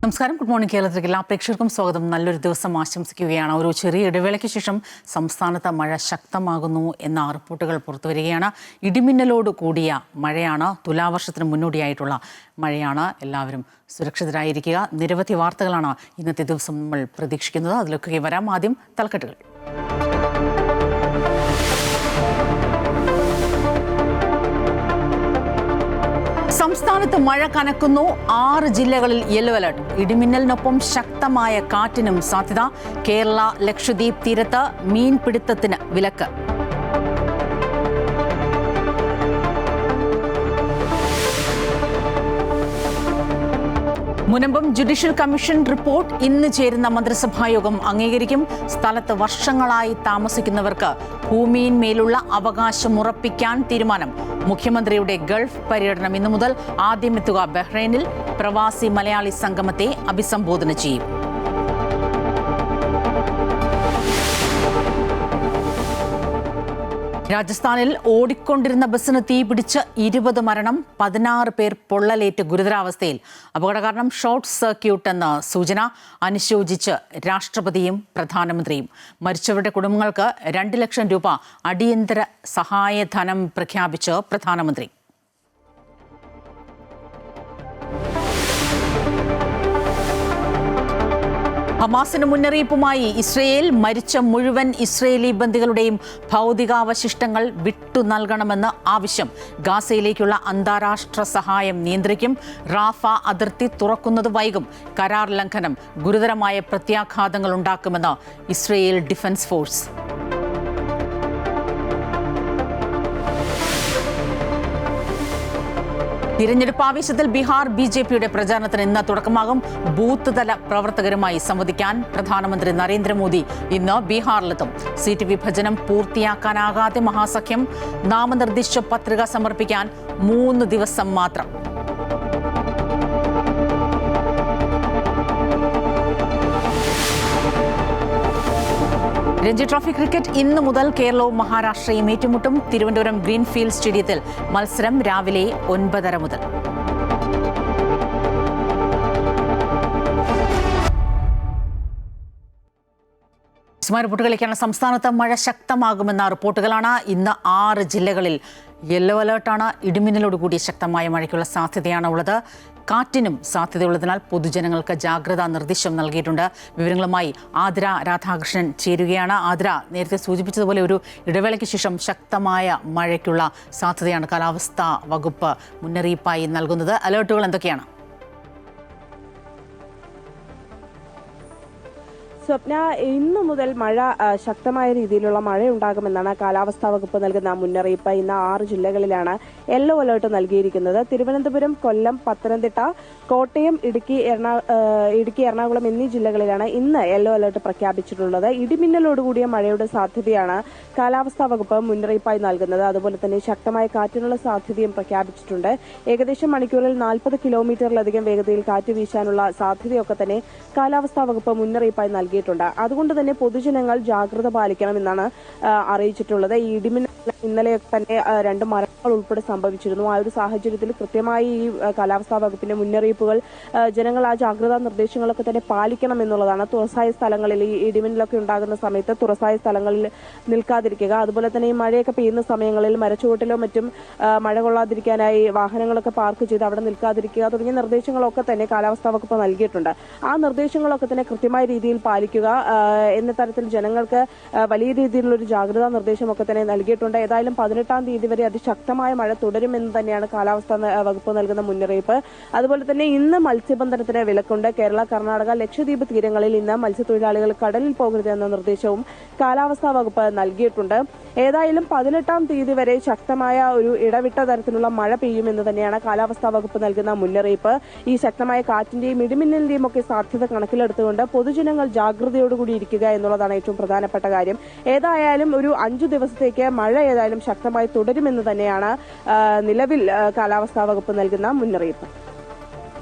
നമസ്കാരം. Good morning. കേരളത്തിലേക്ക് എല്ലാ പ്രേക്ഷകർക്കും സ്വാഗതം. നല്ലൊരു ദിവസം ആശംസിക്കുകയാണ്. ഒരു ചെറിയ ഇടവേളയ്ക്ക് ശേഷം സംസ്ഥാനത്ത് മഴ ശക്തമാകുന്നു എന്ന റിപ്പോർട്ടുകൾ പുറത്തുവരികയാണ്. ഇടിമിന്നലോട് കൂടിയ മഴയാണ്. തുലാവർഷത്തിന് മുന്നോടിയായിട്ടുള്ള മഴയാണ്. എല്ലാവരും സുരക്ഷിതരായിരിക്കുക. നിരവധി വാർത്തകളാണ് ഇന്നത്തെ ദിവസം നമ്മൾ പ്രതീക്ഷിക്കുന്നത്. അതിലൊക്കെ വരാം. ആദ്യം തലക്കെട്ടുകൾ. സംസ്ഥാനത്ത് മഴ കനക്കുന്നു. 6 ജില്ലകളിൽ യെല്ലോ അലർട്ട്. ഇടിമിന്നലിനൊപ്പം ശക്തമായ കാറ്റിനും സാധ്യത. കേരള ലക്ഷദ്വീപ് തീരത്ത് മീൻപിടുത്തത്തിന് വിലക്ക്. മുനമ്പം ജുഡീഷ്യൽ കമ്മീഷൻ റിപ്പോർട്ട് ഇന്ന് ചേരുന്ന മന്ത്രിസഭായോഗം അംഗീകരിക്കും. സ്ഥലത്ത് വർഷങ്ങളായി താമസിക്കുന്നവർക്ക് ഭൂമിയിന്മേലുള്ള അവകാശം ഉറപ്പിക്കാൻ തീരുമാനം. മുഖ്യമന്ത്രിയുടെ ഗൾഫ് പര്യടനം ഇന്നു മുതൽ. ആദ്യമെത്തുക ബഹ്റൈനിൽ. പ്രവാസി മലയാളി സംഗമത്തെ അഭിസംബോധന ചെയ്യും. രാജസ്ഥാനിൽ ഓടിക്കൊണ്ടിരുന്ന ബസ്സിന് തീപിടിച്ച് 20 മരണം, 16 പേർ പൊള്ളലേറ്റ് ഗുരുതരാവസ്ഥയിൽ. അപകട കാരണം ഷോർട്ട് സർക്യൂട്ട് എന്ന സൂചന. അനുശോചിച്ച് രാഷ്ട്രപതിയും പ്രധാനമന്ത്രിയും. മരിച്ചവരുടെ കുടുംബങ്ങൾക്ക് 2 ലക്ഷം രൂപ അടിയന്തര സഹായധനം പ്രഖ്യാപിച്ച് പ്രധാനമന്ത്രി. ഹമാസിന് മുന്നറിയിപ്പുമായി ഇസ്രയേൽ. മരിച്ച മുഴുവൻ ഇസ്രയേലി ബന്ദികളുടെയും ഭൗതികാവശിഷ്ടങ്ങൾ വിട്ടു നൽകണമെന്ന് ആവശ്യം. ഗാസയിലേക്കുള്ള അന്താരാഷ്ട്ര സഹായം നിയന്ത്രിക്കും. റാഫ അതിർത്തി തുറക്കുന്നത് വൈകും. കരാർ ലംഘനം ഗുരുതരമായ പ്രത്യാഘാതങ്ങൾ ഉണ്ടാക്കുമെന്ന് ഇസ്രയേൽ ഡിഫൻസ് ഫോഴ്സ്. തിരഞ്ഞെടുപ്പ് ആവേശത്തിൽ ബീഹാർ BJPയുടെ പ്രചാരണത്തിന് ഇന്ന് തുടക്കമാകും. ബൂത്ത് തല പ്രവർത്തകരുമായി സംവദിക്കാൻ പ്രധാനമന്ത്രി നരേന്ദ്രമോദി ഇന്ന് ബീഹാറിലെത്തും. സീറ്റ് വിഭജനം പൂർത്തിയാക്കാനാകാതെ മഹാസഖ്യം. നാമനിർദ്ദേശ പത്രിക സമർപ്പിക്കാൻ 3 ദിവസം മാത്രം. രഞ്ജി ട്രോഫി ക്രിക്കറ്റ് ഇന്ന് മുതൽ കേരളവും മഹാരാഷ്ട്രയും ഏറ്റുമുട്ടും. തിരുവനന്തപുരം ഗ്രീൻഫീൽഡ് സ്റ്റേഡിയത്തിൽ മത്സരം രാവിലെ 9:30 മുതൽ. റിപ്പോർട്ടുകളിലേക്കാണ്. സംസ്ഥാനത്ത് മഴ ശക്തമാകുമെന്ന റിപ്പോർട്ടുകളാണ്. ഇന്ന് 6 ജില്ലകളിൽ യെല്ലോ അലേർട്ടാണ്. ഇടിമിന്നലോടുകൂടിയ ശക്തമായ മഴയ്ക്കുള്ള സാധ്യതയാണ് ഉള്ളത്. കാറ്റിനും സാധ്യതയുള്ളതിനാൽ പൊതുജനങ്ങൾക്ക് ജാഗ്രതാ നിർദ്ദേശം നൽകിയിട്ടുണ്ട്. വിവരങ്ങളുമായി ആതിര രാധാകൃഷ്ണൻ ചേരുകയാണ്. ആതിര, നേരത്തെ സൂചിപ്പിച്ചതുപോലെ ഒരു ഇടവേളയ്ക്ക് ശേഷം ശക്തമായ മഴയ്ക്കുള്ള സാധ്യതയാണ് കാലാവസ്ഥാ വകുപ്പ് മുന്നറിയിപ്പായി നൽകുന്നത്. അലേർട്ടുകൾ എന്തൊക്കെയാണ്? സ്വപ്ന, ഇന്നു മുതൽ മഴ ശക്തമായ രീതിയിലുള്ള മഴയുണ്ടാകുമെന്നാണ് കാലാവസ്ഥാ വകുപ്പ് നൽകുന്ന മുന്നറിയിപ്പ്. ഇന്ന് 6 ജില്ലകളിലാണ് യെല്ലോ അലേർട്ട് നൽകിയിരിക്കുന്നത്. തിരുവനന്തപുരം, കൊല്ലം, പത്തനംതിട്ട, കോട്ടയം, ഇടുക്കി, എറണാകുളം എന്നീ ജില്ലകളിലാണ് ഇന്ന് യെല്ലോ അലേർട്ട് പ്രഖ്യാപിച്ചിട്ടുള്ളത്. ഇടിമിന്നലോടുകൂടിയ മഴയുടെ സാധ്യതയാണ് കാലാവസ്ഥാ വകുപ്പ് മുന്നറിയിപ്പായി നൽകുന്നത്. അതുപോലെ തന്നെ ശക്തമായ കാറ്റിനുള്ള സാധ്യതയും പ്രഖ്യാപിച്ചിട്ടുണ്ട്. ഏകദേശം മണിക്കൂറിൽ 40 കിലോമീറ്ററിലധികം വേഗതയിൽ കാറ്റ് വീശാനുള്ള സാധ്യതയൊക്കെ തന്നെ കാലാവസ്ഥാ വകുപ്പ് മുന്നറിയിപ്പായി നൽകി. അതുകൊണ്ട് തന്നെ പൊതുജനങ്ങൾ ജാഗ്രത പാലിക്കണമെന്നാണ് അറിയിച്ചിട്ടുള്ളത്. ഈ ഇടിമിന്നൽ ഇന്നലെ തന്നെ 2 മരണങ്ങൾ ഉൾപ്പെടെ സംഭവിച്ചിരുന്നു. ആ ഒരു സാഹചര്യത്തിൽ കൃത്യമായി ഈ കാലാവസ്ഥാ വകുപ്പിന്റെ മുന്നറിയിപ്പുകൾ ജനങ്ങൾ ആ ജാഗ്രതാ നിർദ്ദേശങ്ങളൊക്കെ തന്നെ പാലിക്കണം എന്നുള്ളതാണ്. തുറസായ സ്ഥലങ്ങളിൽ ഈ ഇടിമിന്നലൊക്കെ ഉണ്ടാകുന്ന സമയത്ത് തുറസായ സ്ഥലങ്ങളിൽ നിൽക്കാതിരിക്കുക. അതുപോലെ തന്നെ ഈ മഴയൊക്കെ പെയ്യുന്ന സമയങ്ങളിൽ മരച്ചുവട്ടിലോ മറ്റും മഴ കൊള്ളാതിരിക്കാനായി വാഹനങ്ങളൊക്കെ പാർക്ക് ചെയ്ത് അവിടെ നിൽക്കാതിരിക്കുക തുടങ്ങിയ നിർദ്ദേശങ്ങളൊക്കെ തന്നെ കാലാവസ്ഥാ വകുപ്പ് നൽകിയിട്ടുണ്ട്. ആ നിർദ്ദേശങ്ങളൊക്കെ തന്നെ കൃത്യമായ രീതിയിൽ പാലിക്കുക എന്ന തരത്തിൽ ജനങ്ങൾക്ക് വലിയ രീതിയിലുള്ള ഒരു ജാഗ്രതാ നിർദ്ദേശമൊക്കെ തന്നെ നൽകിയിട്ടുണ്ട്. ഏതായാലും 18-ാം തീയതി വരെ അതിശക്തമായ മഴ തുടരുമെന്ന് തന്നെയാണ് കാലാവസ്ഥാ വകുപ്പ് നൽകുന്ന മുന്നറിയിപ്പ്. അതുപോലെ തന്നെ ഇന്ന് മത്സ്യബന്ധനത്തിന് വിലക്കുണ്ട്. കേരള, കർണാടക, ലക്ഷദ്വീപ് തീരങ്ങളിൽ ഇന്ന് മത്സ്യത്തൊഴിലാളികൾ കടലിൽ പോകരുത് എന്ന നിർദ്ദേശവും കാലാവസ്ഥാ വകുപ്പ് നൽകിയിട്ടുണ്ട്. ഏതായാലും 18-ാം തീയതി വരെ ശക്തമായ ഒരു ഇടവിട്ട തരത്തിലുള്ള മഴ പെയ്യുമെന്ന് തന്നെയാണ് കാലാവസ്ഥാ വകുപ്പ് നൽകുന്ന മുന്നറിയിപ്പ്. ഈ ശക്തമായ കാറ്റിന്റെയും ഇടിമിന്നലിന്റെയും ഒക്കെ സാധ്യത കണക്കിലെടുത്തുകൊണ്ട് പൊതുജനങ്ങൾ ജാഗ്രതയോടുകൂടി ഇരിക്കുക എന്നുള്ളതാണ് ഏറ്റവും പ്രധാനപ്പെട്ട കാര്യം. ഏതായാലും ഒരു 5 ദിവസത്തേക്ക് മഴ ഏതായാലും ശക്തമായി തുടരുമെന്ന് തന്നെയാണ് നിലവിൽ കാലാവസ്ഥാ വകുപ്പ് നൽകുന്ന മുന്നറിയിപ്പ്.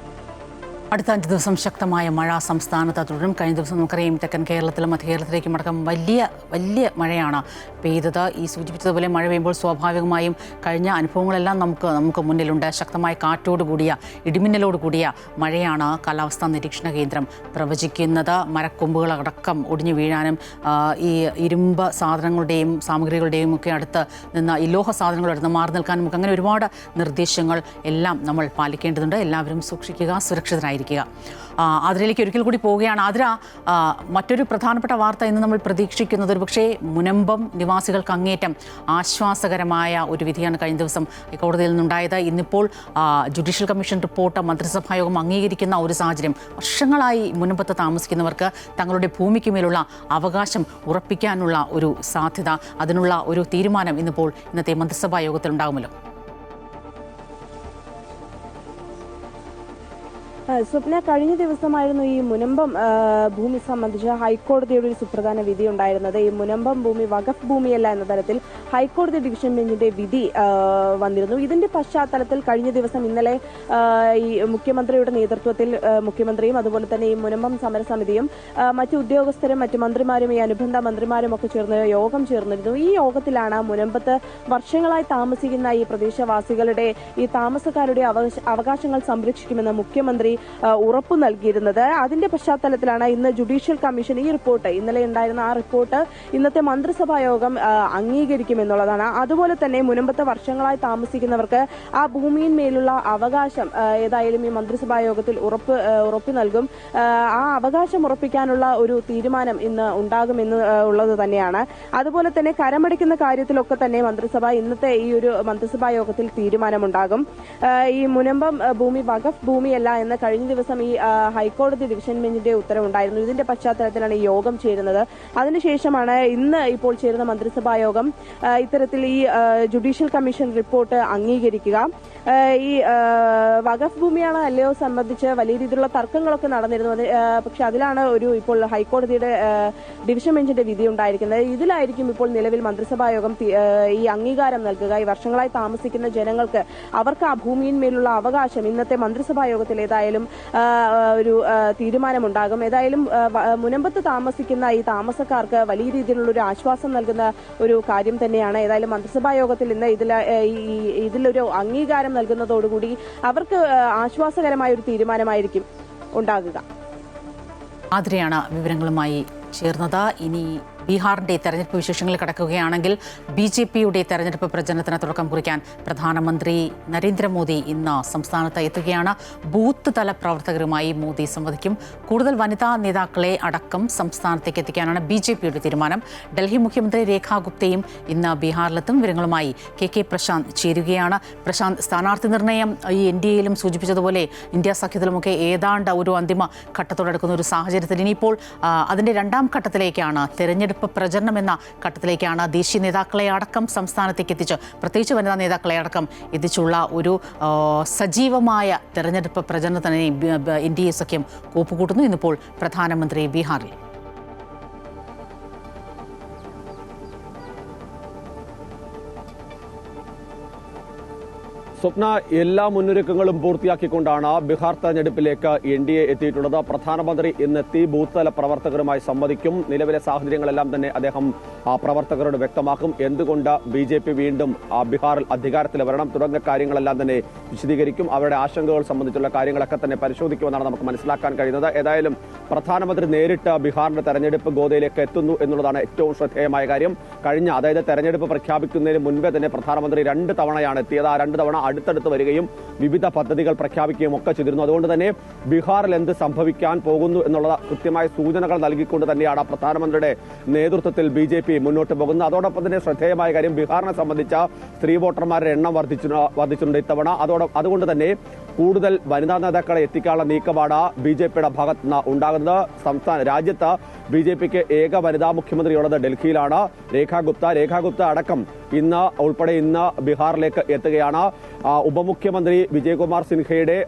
അടുത്ത 5 ദിവസം ശക്തമായ മഴ സംസ്ഥാനത്ത് തുടരും. കഴിഞ്ഞ ദിവസം നമുക്കറിയാം തെക്കൻ കേരളത്തിലും മധ്യ കേരളത്തിലേക്കും അടക്കം വലിയ മഴയാണ് പെയ്തത്. ഈ സൂചിപ്പിച്ചതുപോലെ മഴ പെയ്യുമ്പോൾ സ്വാഭാവികമായും കഴിഞ്ഞ അനുഭവങ്ങളെല്ലാം നമുക്ക് മുന്നിലുണ്ട്. ശക്തമായ കാറ്റോടുകൂടിയ ഇടിമിന്നലോടുകൂടിയ മഴയാണ് കാലാവസ്ഥാ നിരീക്ഷണ കേന്ദ്രം പ്രവചിക്കുന്നത്. മരക്കൊമ്പുകളടക്കം ഒടിഞ്ഞു വീഴാനും ഈ ഇരുമ്പ് സാധനങ്ങളുടെയും സാമഗ്രികളുടെയും ഒക്കെ അടുത്ത് നിന്ന് ഈ ലോഹ സാധനങ്ങളുടെ അടുത്ത് മാറി നിൽക്കാനും നമുക്ക് അങ്ങനെ ഒരുപാട് നിർദ്ദേശങ്ങൾ എല്ലാം നമ്മൾ പാലിക്കേണ്ടതുണ്ട്. എല്ലാവരും സൂക്ഷിക്കുക, സുരക്ഷിതരായിരിക്കുക. അതിലേക്ക് ഒരിക്കൽ കൂടി പോവുകയാണ്. അതിര, മറ്റൊരു പ്രധാനപ്പെട്ട വാർത്ത ഇന്ന് നമ്മൾ പ്രതീക്ഷിക്കുന്നത് ഒരുപക്ഷേ മുനമ്പം നിവാസികൾക്ക് അങ്ങേറ്റം ആശ്വാസകരമായ ഒരു വിധിയാണ് കഴിഞ്ഞ ദിവസം കോടതിയിൽ നിന്നുണ്ടായത്. ഇന്നിപ്പോൾ ജുഡീഷ്യൽ കമ്മീഷൻ റിപ്പോർട്ട് മന്ത്രിസഭായോഗം അംഗീകരിക്കുന്ന ഒരു സാഹചര്യം. വർഷങ്ങളായി മുനമ്പത്ത് താമസിക്കുന്നവർക്ക് തങ്ങളുടെ ഭൂമിക്ക് മേലുള്ള അവകാശം ഉറപ്പിക്കാനുള്ള ഒരു സാധ്യത, അതിനുള്ള ഒരു തീരുമാനം ഇന്നത്തെ മന്ത്രിസഭാ യോഗത്തിൽ ഉണ്ടാകുമല്ലോ. സ്വപ്ന, കഴിഞ്ഞ ദിവസമായിരുന്നു ഈ മുനമ്പം ഭൂമി സംബന്ധിച്ച് ഹൈക്കോടതിയുടെ ഒരു സുപ്രധാന വിധി ഉണ്ടായിരുന്നത്. ഈ മുനമ്പം ഭൂമി വഖഫ് ഭൂമിയല്ല എന്ന തരത്തിൽ ഹൈക്കോടതി ഡിവിഷൻ ബെഞ്ചിന്റെ വിധി വന്നിരുന്നു. ഇതിന്റെ പശ്ചാത്തലത്തിൽ കഴിഞ്ഞ ദിവസം ഇന്നലെ ഈ മുഖ്യമന്ത്രിയുടെ നേതൃത്വത്തിൽ മുഖ്യമന്ത്രിയും അതുപോലെ തന്നെ ഈ മുനമ്പം സമരസമിതിയും മറ്റു ഉദ്യോഗസ്ഥരും മറ്റു മന്ത്രിമാരും ഈ അനുബന്ധ മന്ത്രിമാരും ഒക്കെ ചേർന്ന് യോഗം ചേർന്നിരുന്നു. ഈ യോഗത്തിലാണ് മുനമ്പത്ത് വർഷങ്ങളായി താമസിക്കുന്ന ഈ പ്രദേശവാസികളുടെ ഈ താമസക്കാരുടെ അവകാശങ്ങൾ സംരക്ഷിക്കുമെന്ന് മുഖ്യമന്ത്രി ഉറപ്പു നൽകിയിരുന്നത്. അതിന്റെ പശ്ചാത്തലത്തിലാണ് ഇന്ന് ജുഡീഷ്യൽ കമ്മീഷൻ ഈ റിപ്പോർട്ട്, ഇന്നലെ ഉണ്ടായിരുന്ന ആ റിപ്പോർട്ട് ഇന്നത്തെ മന്ത്രിസഭാ യോഗം അംഗീകരിക്കുമെന്നുള്ളതാണ്. അതുപോലെ തന്നെ മുനമ്പത്ത് വർഷങ്ങളായി താമസിക്കുന്നവർക്ക് ആ ഭൂമിയിന്മേലുള്ള അവകാശം ഏതായാലും ഈ മന്ത്രിസഭാ യോഗത്തിൽ ഉറപ്പ് നൽകും. ആ അവകാശം ഉറപ്പിക്കാനുള്ള ഒരു തീരുമാനം ഇന്ന് ഉണ്ടാകുമെന്ന് ഉള്ളത് തന്നെയാണ്. അതുപോലെ തന്നെ കരമടയ്ക്കുന്ന കാര്യത്തിലൊക്കെ തന്നെ ഇന്നത്തെ ഈ ഒരു മന്ത്രിസഭാ യോഗത്തിൽ തീരുമാനമുണ്ടാകും. ഈ മുനമ്പം ഭൂമി വഖഫ് ഭൂമിയല്ല എന്ന കഴിഞ്ഞ ദിവസം ഈ ഹൈക്കോടതി ഡിവിഷൻ ബെഞ്ചിന്റെ ഉത്തരവുണ്ടായിരുന്നു. ഇതിന്റെ പശ്ചാത്തലത്തിലാണ് ഈ യോഗം ചേരുന്നത്. അതിനുശേഷമാണ് ഇന്ന് ഇപ്പോൾ ചേരുന്ന മന്ത്രിസഭാ യോഗം ഇത്തരത്തിൽ ഈ ജുഡീഷ്യൽ കമ്മീഷൻ റിപ്പോർട്ട് അംഗീകരിക്കുക. ഈ വഖഫ് ഭൂമിയാണോ അല്ലയോ സംബന്ധിച്ച് വലിയ രീതിയിലുള്ള തർക്കങ്ങളൊക്കെ നടന്നിരുന്നു. പക്ഷെ അതിലാണ് ഇപ്പോൾ ഹൈക്കോടതിയുടെ ഡിവിഷൻ ബെഞ്ചിന്റെ വിധി ഉണ്ടായിരിക്കുന്നത്. ഇതിലായിരിക്കും ഇപ്പോൾ നിലവിൽ മന്ത്രിസഭാ യോഗം ഈ അംഗീകാരം നൽകുക. ഈ വർഷങ്ങളായി താമസിക്കുന്ന ജനങ്ങൾക്ക് അവർക്ക് ആ ഭൂമിയിന്മേലുള്ള അവകാശം ഇന്നത്തെ മന്ത്രിസഭാ യോഗത്തിൽ ഏതായാലും ഒരു തീരുമാനമുണ്ടാകും. ഏതായാലും മുനമ്പത്ത് താമസിക്കുന്ന ഈ താമസക്കാർക്ക് വലിയ രീതിയിലുള്ള ഒരു ആശ്വാസം നൽകുന്ന ഒരു കാര്യം തന്നെയാണ്. ഏതായാലും മന്ത്രിസഭാ യോഗത്തിൽ ഇന്ന് ഇതിലൊരു അംഗീകാരം നൽകുന്നതോടുകൂടി അവർക്ക് ആശ്വാസകരമായ ഒരു തീരുമാനമായിരിക്കും ഉണ്ടാകുക. ആതിരയാണ് വിവരങ്ങളുമായി ചേർന്നത്. ഇനി ബീഹാറിൻ്റെ തെരഞ്ഞെടുപ്പ് വിശേഷങ്ങളിൽ കടക്കുകയാണെങ്കിൽ BJPയുടെ തെരഞ്ഞെടുപ്പ് പ്രചരണത്തിന് തുടക്കം കുറിക്കാൻ പ്രധാനമന്ത്രി നരേന്ദ്രമോദി ഇന്ന് സംസ്ഥാനത്ത് എത്തുകയാണ്. ബൂത്ത് തല പ്രവർത്തകരുമായി മോദി സംവദിക്കും. കൂടുതൽ വനിതാ നേതാക്കളെ അടക്കം സംസ്ഥാനത്തേക്ക് എത്തിക്കാനാണ് BJPയുടെ തീരുമാനം. ഡൽഹി മുഖ്യമന്ത്രി രേഖാ ഗുപ്തയും ഇന്ന് ബീഹാറിലെത്തും. വിവരങ്ങളുമായി KK പ്രശാന്ത് ചേരുകയാണ്. പ്രശാന്ത്, സ്ഥാനാർത്ഥി നിർണയം ഈ NDAയിലും സൂചിപ്പിച്ചതുപോലെ ഇന്ത്യ സഖ്യത്തിലുമൊക്കെ ഏതാണ്ട് ഒരു അന്തിമ ഘട്ടത്തോടെടുക്കുന്ന ഒരു സാഹചര്യത്തിൽ ഇനിയിപ്പോൾ അതിൻ്റെ രണ്ടാം ഘട്ടത്തിലേക്കാണ്, തെരഞ്ഞെടുപ്പ് പ്രചരണം എന്ന ഘട്ടത്തിലേക്കാണ് ദേശീയ നേതാക്കളെ അടക്കം സംസ്ഥാനത്തേക്ക് എത്തിച്ച്, പ്രത്യേകിച്ച് വനിതാ നേതാക്കളെ അടക്കം എത്തിച്ചുള്ള ഒരു സജീവമായ തെരഞ്ഞെടുപ്പ് പ്രചരണത്തിന് NDA സഖ്യം കോപ്പുകൂട്ടുന്നു. ഇന്നിപ്പോൾ പ്രധാനമന്ത്രി ബീഹാറിൽ. സ്വപ്ന, എല്ലാ മുന്നൊരുക്കങ്ങളും പൂർത്തിയാക്കിക്കൊണ്ടാണ് ബീഹാർ തെരഞ്ഞെടുപ്പിലേക്ക് NDA എത്തിയിട്ടുള്ളത്. പ്രധാനമന്ത്രി ഇന്നെത്തി ബൂത്ത് തല പ്രവർത്തകരുമായി സംവദിക്കും. നിലവിലെ സാഹചര്യങ്ങളെല്ലാം തന്നെ അദ്ദേഹം പ്രവർത്തകരോട് വ്യക്തമാക്കും. എന്തുകൊണ്ട് BJP വീണ്ടും ബീഹാറിൽ അധികാരത്തിൽ വരണം തുടങ്ങിയ കാര്യങ്ങളെല്ലാം തന്നെ വിശദീകരിക്കും. അവരുടെ ആശങ്കകൾ സംബന്ധിച്ചുള്ള കാര്യങ്ങളൊക്കെ തന്നെ പരിശോധിക്കുമെന്നാണ് നമുക്ക് മനസ്സിലാക്കാൻ കഴിയുന്നത്. ഏതായാലും പ്രധാനമന്ത്രി നേരിട്ട് ബീഹാറിന്റെ തെരഞ്ഞെടുപ്പ് ഗോതയിലേക്ക് എത്തുന്നു എന്നുള്ളതാണ് ഏറ്റവും ശ്രദ്ധേയമായ കാര്യം. അതായത് തെരഞ്ഞെടുപ്പ് പ്രഖ്യാപിക്കുന്നതിന് മുൻപേ തന്നെ പ്രധാനമന്ത്രി 2 തവണയാണ് എത്തിയത്. ആ 2 തവണ അടുത്തടുത്ത് വരികയും വിവിധ പദ്ധതികൾ പ്രഖ്യാപിക്കുകയും ഒക്കെ ചെയ്തിരുന്നു. അതുകൊണ്ട് തന്നെ ബീഹാറിൽ എന്ത് സംഭവിക്കാൻ പോകുന്നു എന്നുള്ള കൃത്യമായ സൂചനകൾ നൽകിക്കൊണ്ട് തന്നെയാണ് പ്രധാനമന്ത്രിയുടെ നേതൃത്വത്തിൽ BJP മുന്നോട്ട് പോകുന്നത്. അതോടൊപ്പം തന്നെ ശ്രദ്ധേയമായ കാര്യം, ബീഹാറിനെ സംബന്ധിച്ച സ്ത്രീ വോട്ടർമാരുടെ എണ്ണം വർദ്ധിച്ചിട്ടുണ്ട് ഇത്തവണ. അതുകൊണ്ട് തന്നെ കൂടുതൽ വനിതാ നേതാക്കളെ എത്തിക്കാനുള്ള നീക്കമാണ് BJPയുടെ ഭാഗത്ത് നിന്ന് ഉണ്ടാകുന്നത്. രാജ്യത്ത് BJPക്ക് ഏക വനിതാ മുഖ്യമന്ത്രിയുള്ളത് ഡൽഹിയിലാണ്, രേഖാ ഗുപ്ത അടക്കം ഇന്ന് ബീഹാറിലേക്ക് എത്തുകയാണ്. ഉപമുഖ്യമന്ത്രി വിജയകുമാർ സിൻഹയുടെ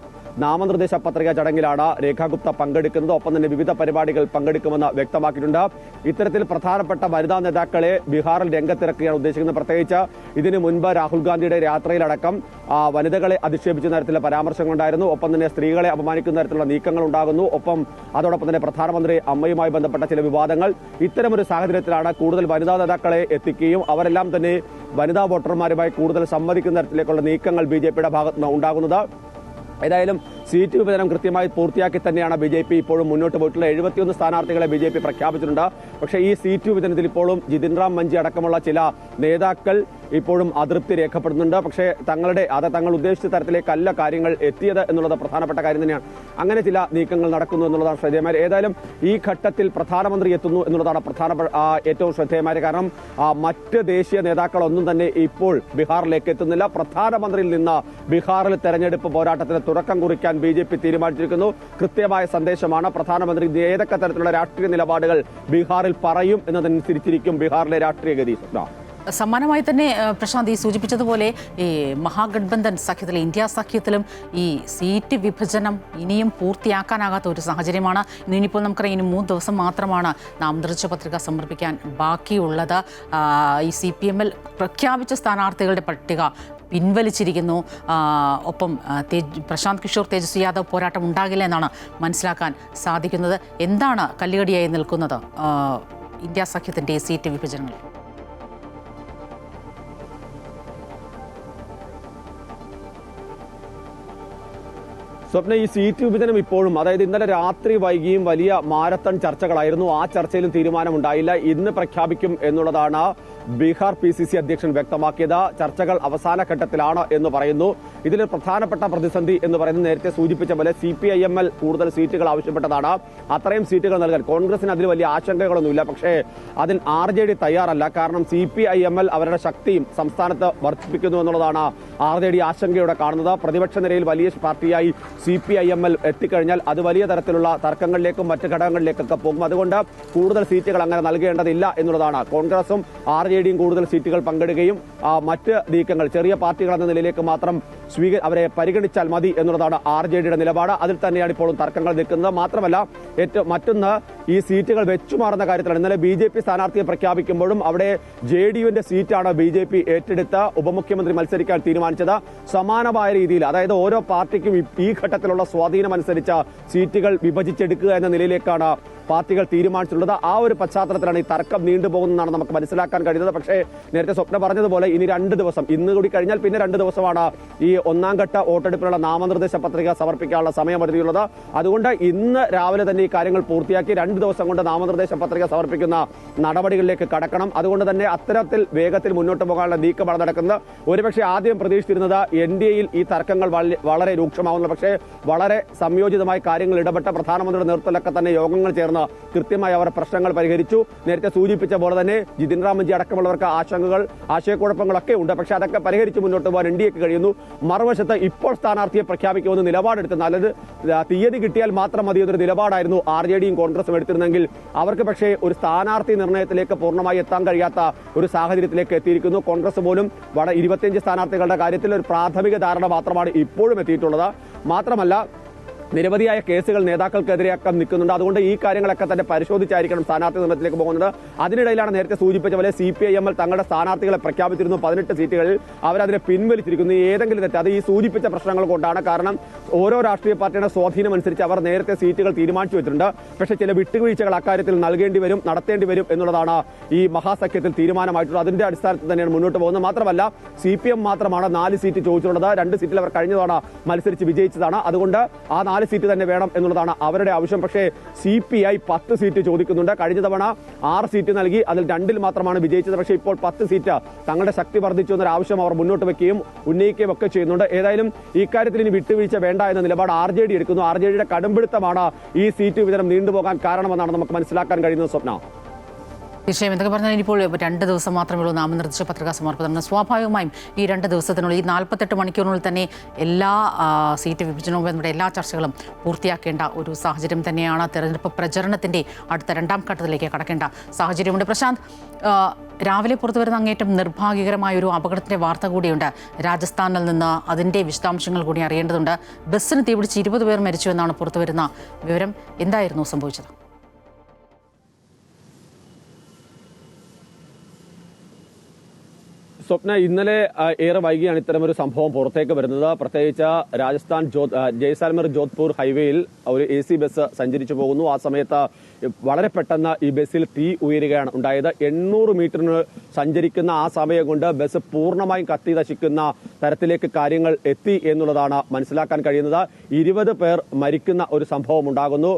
നാമനിർദ്ദേശ പത്രിക ചടങ്ങിലാണ് രേഖാ ഗുപ്ത പങ്കെടുക്കുന്നത്. ഒപ്പം തന്നെ വിവിധ പരിപാടികൾ പങ്കെടുക്കുമെന്ന് വ്യക്തമാക്കിയിട്ടുണ്ട്. ഇത്തരത്തിൽ പ്രധാനപ്പെട്ട വനിതാ നേതാക്കളെ ബീഹാറിൽ രംഗത്തിറക്കുകയാണ് ഉദ്ദേശിക്കുന്നത്. പ്രത്യേകിച്ച് ഇതിനു മുൻപ് രാഹുൽ ഗാന്ധിയുടെ യാത്രയിലടക്കം വനിതകളെ അധിക്ഷേപിച്ച തരത്തിലുള്ള പരാമർശങ്ങളുണ്ടായിരുന്നു. ഒപ്പം തന്നെ സ്ത്രീകളെ അപമാനിക്കുന്ന തരത്തിലുള്ള നീക്കങ്ങൾ ഉണ്ടാകുന്നു. ഒപ്പം അതോടൊപ്പം തന്നെ പ്രധാനമന്ത്രി അമ്മയുമായി ബന്ധപ്പെട്ട ചില വിവാദങ്ങൾ. ഇത്തരമൊരു സാഹചര്യത്തിലാണ് കൂടുതൽ വനിതാ നേതാക്കളെ എത്തിക്കുകയും അവരെല്ലാം തന്നെ വനിതാ വോട്ടർമാരുമായി കൂടുതൽ സംവദിക്കുന്ന തരത്തിലേക്കുള്ള നീക്കങ്ങൾ BJPയുടെ ഭാഗത്ത് നിന്ന് ഉണ്ടാകുന്നത്. ഏതായാലും സീറ്റ് വിഭജനം കൃത്യമായി പൂർത്തിയാക്കി തന്നെയാണ് BJP ഇപ്പോഴും മുന്നോട്ട് പോയിട്ടുള്ള 71 സ്ഥാനാർത്ഥികളെ BJP പ്രഖ്യാപിച്ചിട്ടുണ്ട്. പക്ഷേ ഈ സീറ്റ് വിഭജനത്തിൽ ഇപ്പോഴും ജിതിൻ റാം മഞ്ചി അടക്കമുള്ള ചില നേതാക്കൾ ഇപ്പോഴും അതൃപ്തി രേഖപ്പെടുന്നുണ്ട്. പക്ഷേ തങ്ങൾ ഉദ്ദേശിച്ച തരത്തിലേക്കല്ല കാര്യങ്ങൾ എത്തിയത് എന്നുള്ളത് പ്രധാനപ്പെട്ട കാര്യം തന്നെയാണ്. അങ്ങനെ ചില നീക്കങ്ങൾ നടക്കുന്നു എന്നുള്ളതാണ് ശ്രദ്ധേയമായ. ഏതായാലും ഈ ഘട്ടത്തിൽ പ്രധാനമന്ത്രി എത്തുന്നു എന്നുള്ളതാണ് ഏറ്റവും ശ്രദ്ധേയമായ. കാരണം മറ്റ് ദേശീയ നേതാക്കളൊന്നും തന്നെ ഇപ്പോൾ ബീഹാറിലേക്ക് എത്തുന്നില്ല. പ്രധാനമന്ത്രിയിൽ നിന്ന് ബീഹാറിൽ തെരഞ്ഞെടുപ്പ് പോരാട്ടത്തിന് തുടക്കം കുറിക്കാൻ BJP തീരുമാനിച്ചിരിക്കുന്നു. കൃത്യമായ സന്ദേശമാണ്. പ്രധാനമന്ത്രി ഏതൊക്കെ തരത്തിലുള്ള രാഷ്ട്രീയ നിലപാടുകൾ ബീഹാറിൽ പറയും എന്നതനുസരിച്ചിരിക്കും ബീഹാറിലെ രാഷ്ട്രീയ ഗതി. സമാനമായി തന്നെ പ്രശാന്ത് ഈ സൂചിപ്പിച്ചതുപോലെ ഈ മഹാഗഡ്ബന്ധൻ സഖ്യത്തിലെ ഇന്ത്യ സഖ്യത്തിലും ഈ സീറ്റ് വിഭജനം ഇനിയും പൂർത്തിയാക്കാനാകാത്ത ഒരു സാഹചര്യമാണ്. ഇനിയിപ്പോൾ നമുക്കറിയാം ഇനി 3 ദിവസം മാത്രമാണ് നാമനിർദ്ദേശ പത്രിക സമർപ്പിക്കാൻ ബാക്കിയുള്ളത്. ഈ CPMൽ പ്രഖ്യാപിച്ച സ്ഥാനാർത്ഥികളുടെ പട്ടിക പിൻവലിച്ചിരിക്കുന്നു. ഒപ്പം പ്രശാന്ത് കിഷോർ തേജസ്വി യാദവ് പോരാട്ടം ഉണ്ടാകില്ല എന്നാണ് മനസ്സിലാക്കാൻ സാധിക്കുന്നത്. എന്താണ് കല്ലുകടിയായി നിൽക്കുന്നത് ഇന്ത്യ സഖ്യത്തിൻ്റെ സീറ്റ് വിഭജനങ്ങൾ? സ്വപ്ന, ഈ സീറ്റ് വിഭജനം ഇപ്പോഴും, അതായത് ഇന്നലെ രാത്രി വൈകിയും വലിയ മാരത്തൺ ചർച്ചകളായിരുന്നു. ആ ചർച്ചയിലും തീരുമാനമുണ്ടായില്ല. ഇന്ന് പ്രഖ്യാപിക്കും എന്നുള്ളതാണ് ബീഹാർ PCC അധ്യക്ഷൻ വ്യക്തമാക്കിയത്. ചർച്ചകൾ അവസാന ഘട്ടത്തിലാണ് എന്ന് പറയുന്നു. ഇതിൽ പ്രധാനപ്പെട്ട പ്രതിസന്ധി എന്ന് പറയുന്നത് നേരത്തെ സൂചിപ്പിച്ച പോലെ CPIML കൂടുതൽ സീറ്റുകൾ ആവശ്യപ്പെട്ടതാണ്. അത്രയും സീറ്റുകൾ നൽകാൻ കോൺഗ്രസിന് അതിൽ വലിയ ആശങ്കകളൊന്നുമില്ല. പക്ഷേ അതിന് RJD തയ്യാറല്ല. കാരണം CPIML അവരുടെ ശക്തിയും സംസ്ഥാനത്ത് വർദ്ധിപ്പിക്കുന്നു എന്നുള്ളതാണ് RJD ആശങ്കയോടെ കാണുന്നത്. പ്രതിപക്ഷ നിരയിൽ വലിയ പാർട്ടിയായി CPIML എത്തിക്കഴിഞ്ഞാൽ അത് വലിയ തരത്തിലുള്ള തർക്കങ്ങളിലേക്കും മറ്റ് ഘടകങ്ങളിലേക്കൊക്കെ പോകും. അതുകൊണ്ട് കൂടുതൽ സീറ്റുകൾ അങ്ങനെ നൽകേണ്ടതില്ല എന്നുള്ളതാണ്. കോൺഗ്രസും RJDയും കൂടുതൽ സീറ്റുകൾ പങ്കിടുകയും മറ്റ് നീക്കങ്ങൾ ചെറിയ പാർട്ടികൾ എന്ന നിലയിലേക്ക് മാത്രം അവരെ പരിഗണിച്ചാൽ മതി എന്നുള്ളതാണ് RJDയുടെ നിലപാട്. അതിൽ തന്നെയാണ് ഇപ്പോഴും തർക്കങ്ങൾ നിൽക്കുന്നത്. മാത്രമല്ല മറ്റൊന്ന് ഈ സീറ്റുകൾ വെച്ചുമാറുന്ന കാര്യത്തിലാണ്. ഇന്നലെ BJP സ്ഥാനാർത്ഥിയെ പ്രഖ്യാപിക്കുമ്പോഴും അവിടെ JDUവിന്റെ സീറ്റാണ് BJP ഏറ്റെടുത്ത് ഉപമുഖ്യമന്ത്രി മത്സരിക്കാൻ തീരുമാനിച്ചത്. സമാനമായ രീതിയിൽ, അതായത് ഓരോ പാർട്ടിക്കും ഈ ഘട്ടത്തിലുള്ള സ്വാധീനം അനുസരിച്ച് സീറ്റുകൾ വിഭജിച്ചെടുക്കുക എന്ന നിലയിലേക്കാണ് പാർട്ടികൾ തീരുമാനിച്ചിട്ടുള്ളത്. ആ ഒരു പശ്ചാത്തലത്തിലാണ് ഈ തർക്കം നീണ്ടുപോകുന്നതാണ് നമുക്ക് മനസ്സിലാക്കാൻ കഴിയുന്നത്. പക്ഷേ നേരത്തെ സ്വപ്ന പറഞ്ഞതുപോലെ ഇനി 2 ദിവസം, ഇന്ന് കൂടി കഴിഞ്ഞാൽ പിന്നെ 2 ദിവസമാണ് ഈ 1ാം ഘട്ട വോട്ടെടുപ്പിനുള്ള നാമനിർദ്ദേശ പത്രിക സമർപ്പിക്കാനുള്ള സമയപരിധിയുള്ളത്. അതുകൊണ്ട് ഇന്ന് രാവിലെ തന്നെ ഈ കാര്യങ്ങൾ പൂർത്തിയാക്കി 2 ദിവസം കൊണ്ട് നാമനിർദ്ദേശ പത്രിക സമർപ്പിക്കുന്ന നടപടികളിലേക്ക് കടക്കണം. അതുകൊണ്ട് തന്നെ അത്തരത്തിൽ വേഗത്തിൽ മുന്നോട്ട് പോകാനുള്ള നീക്കമാണ് നടക്കുന്നത്. ഒരുപക്ഷെ ആദ്യം പ്രതീക്ഷിച്ചിരുന്നത് NDAയിൽ ഈ തർക്കങ്ങൾ വളരെ രൂക്ഷമാവുന്നു. പക്ഷേ വളരെ സംയോജിതമായി കാര്യങ്ങൾ ഇടപെട്ട പ്രധാനമന്ത്രിയുടെ നേതൃത്വത്തിലൊക്കെ തന്നെ യോഗങ്ങൾ ചേർന്ന് കൃത്യമായി അവർ പ്രശ്നങ്ങൾ പരിഹരിച്ചു. നേരത്തെ സൂചിപ്പിച്ച പോലെ തന്നെ ജിതിൻ റാം മഞ്ചി അടക്കമുള്ളവർക്ക് ആശയക്കുഴപ്പങ്ങളൊക്കെ ഉണ്ട്. പക്ഷേ അതൊക്കെ പരിഹരിച്ച് മുന്നോട്ട് പോകാൻ NDAക്ക് കഴിയുന്നു. മറുവശത്ത് ഇപ്പോൾ സ്ഥാനാർത്ഥിയെ പ്രഖ്യാപിക്കുമെന്ന് നിലപാടെടുത്തുന്ന, അതായത് തീയതി കിട്ടിയാൽ മാത്രം മതി എന്നൊരു നിലപാടായിരുന്നു RJDയും കോൺഗ്രസും എടുത്തിരുന്നെങ്കിൽ അവർക്ക് പക്ഷേ ഒരു സ്ഥാനാർത്ഥി നിർണയത്തിലേക്ക് പൂർണ്ണമായി എത്താൻ കഴിയാത്ത ഒരു സാഹചര്യത്തിലേക്ക് എത്തിയിരിക്കുന്നു. കോൺഗ്രസ് പോലും 25 സ്ഥാനാർത്ഥികളുടെ കാര്യത്തിൽ ഒരു പ്രാഥമിക ധാരണ മാത്രമാണ് ഇപ്പോഴും എത്തിയിട്ടുള്ളത്. മാത്രമല്ല നിരവധിയായ കേസുകൾ നേതാക്കൾക്കെതിരെയൊക്കെ നിൽക്കുന്നുണ്ട്. അതുകൊണ്ട് ഈ കാര്യങ്ങളൊക്കെ തന്നെ പരിശോധിച്ചായിരിക്കണം സ്ഥാനാർത്ഥി നിർണ്ണയത്തിലേക്ക് പോകുന്നത്. അതിനിടയിലാണ് നേരത്തെ സൂചിപ്പിച്ച പോലെ CPIML തങ്ങളുടെ സ്ഥാനാർത്ഥികളെ പ്രഖ്യാപിച്ചിരുന്നു. 18 സീറ്റുകളിൽ അവരതിനെ പിൻവലിച്ചിരിക്കുന്നു. ഏതെങ്കിലും തെറ്റ്, അത് ഈ സൂചിപ്പിച്ച പ്രശ്നങ്ങൾ കൊണ്ടാണ്. കാരണം ഓരോ രാഷ്ട്രീയ പാർട്ടിയുടെ സ്വാധീനം അനുസരിച്ച് അവർ നേരത്തെ സീറ്റുകൾ തീരുമാനിച്ചു വെച്ചിട്ടുണ്ട്. പക്ഷേ ചില വിട്ടുവീഴ്ചകൾ അക്കാര്യത്തിൽ നടത്തേണ്ടി വരും എന്നുള്ളതാണ് ഈ മഹാസഖ്യത്തിൽ തീരുമാനമായിട്ടുള്ളത്. അതിന്റെ അടിസ്ഥാനത്തിൽ തന്നെയാണ് മുന്നോട്ട് പോകുന്നത്. മാത്രമല്ല CPM മാത്രമാണ് 4 സീറ്റ് ചോദിച്ചിട്ടുള്ളത്. 2 സീറ്റിൽ അവർ കഴിഞ്ഞ തവണ മത്സരിച്ച് വിജയിച്ചതാണ്. അതുകൊണ്ട് ആ 4 സീറ്റ് തന്നെ വേണം എന്നുള്ളതാണ് അവരുടെ ആവശ്യം. പക്ഷേ CPI 10 സീറ്റ് ചോദിക്കുന്നുണ്ട്. കഴിഞ്ഞ തവണ 6 സീറ്റ് നൽകി, അതിൽ 2ൽ മാത്രമാണ് വിജയിച്ചത്. പക്ഷേ ഇപ്പോൾ 10 സീറ്റ് തങ്ങളുടെ ശക്തി വർദ്ധിച്ചു എന്നൊരു ആവശ്യം അവർ മുന്നോട്ട് വെക്കുകയും ഉന്നയിക്കുകയും ഒക്കെ ചെയ്യുന്നുണ്ട്. ഏതായാലും ഇക്കാര്യത്തിൽ ഇനി വിട്ടുവീഴ്ച വേണ്ട എന്ന നിലപാട് RJD എടുക്കുന്നു. RJDയുടെ കടുംപിടുത്തമാണ് ഈ സീറ്റ് വിതരണം നീണ്ടുപോകാൻ കാരണമെന്നാണ് നമുക്ക് മനസ്സിലാക്കാൻ കഴിയുന്നത്. സ്വപ്ന. തീർച്ചയായും എന്തൊക്കെ പറഞ്ഞാൽ ഇനിയിപ്പോൾ 2 ദിവസം മാത്രമേ ഉള്ളൂ നാമനിർദ്ദേശ പത്രികാ സമർപ്പണം. സ്വാഭാവികമായും ഈ 2 ദിവസത്തിനുള്ളിൽ ഈ 48 മണിക്കൂറിനുള്ളിൽ തന്നെ എല്ലാ സീറ്റ് വിഭജനവും നമ്മുടെ എല്ലാ ചർച്ചകളും പൂർത്തിയാക്കേണ്ട ഒരു സാഹചര്യം തന്നെയാണ്. തെരഞ്ഞെടുപ്പ് പ്രചരണത്തിൻ്റെ അടുത്ത 2ാം ഘട്ടത്തിലേക്ക് കടക്കേണ്ട സാഹചര്യമുണ്ട്. പ്രശാന്ത്, രാവിലെ പുറത്തു വരുന്ന അങ്ങേറ്റം നിർഭാഗ്യകരമായ ഒരു അപകടത്തിൻ്റെ വാർത്ത കൂടിയുണ്ട് രാജസ്ഥാനിൽ നിന്ന്. അതിൻ്റെ വിശദാംശങ്ങൾ കൂടി അറിയേണ്ടതുണ്ട്. ബസ്സിന് തീപിടിച്ച് 20 പേർ മരിച്ചു എന്നാണ് പുറത്തു വരുന്ന വിവരം. എന്തായിരുന്നു സംഭവിച്ചത്? സ്വപ്ന, ഇന്നലെ ഏറെ വൈകിയാണ് ഇത്തരമൊരു സംഭവം പുറത്തേക്ക് വരുന്നത്. പ്രത്യേകിച്ച് രാജസ്ഥാൻ ജയ്സാൽമർ ജോധ്പൂർ ഹൈവേയിൽ ഒരു AC ബസ് സഞ്ചരിച്ചു പോകുന്നു. ആ സമയത്ത് വളരെ പെട്ടെന്ന് ഈ ബസ്സിൽ തീ ഉയരുകയാണ് ഉണ്ടായത്. 800 മീറ്ററിന് സഞ്ചരിക്കുന്ന ആ സമയം കൊണ്ട് ബസ് പൂർണ്ണമായും കത്തി നശിക്കുന്ന തരത്തിലേക്ക് കാര്യങ്ങൾ എത്തി എന്നുള്ളതാണ് മനസ്സിലാക്കാൻ കഴിയുന്നത്. 20 പേർ മരിക്കുന്ന ഒരു സംഭവം ഉണ്ടാകുന്നു.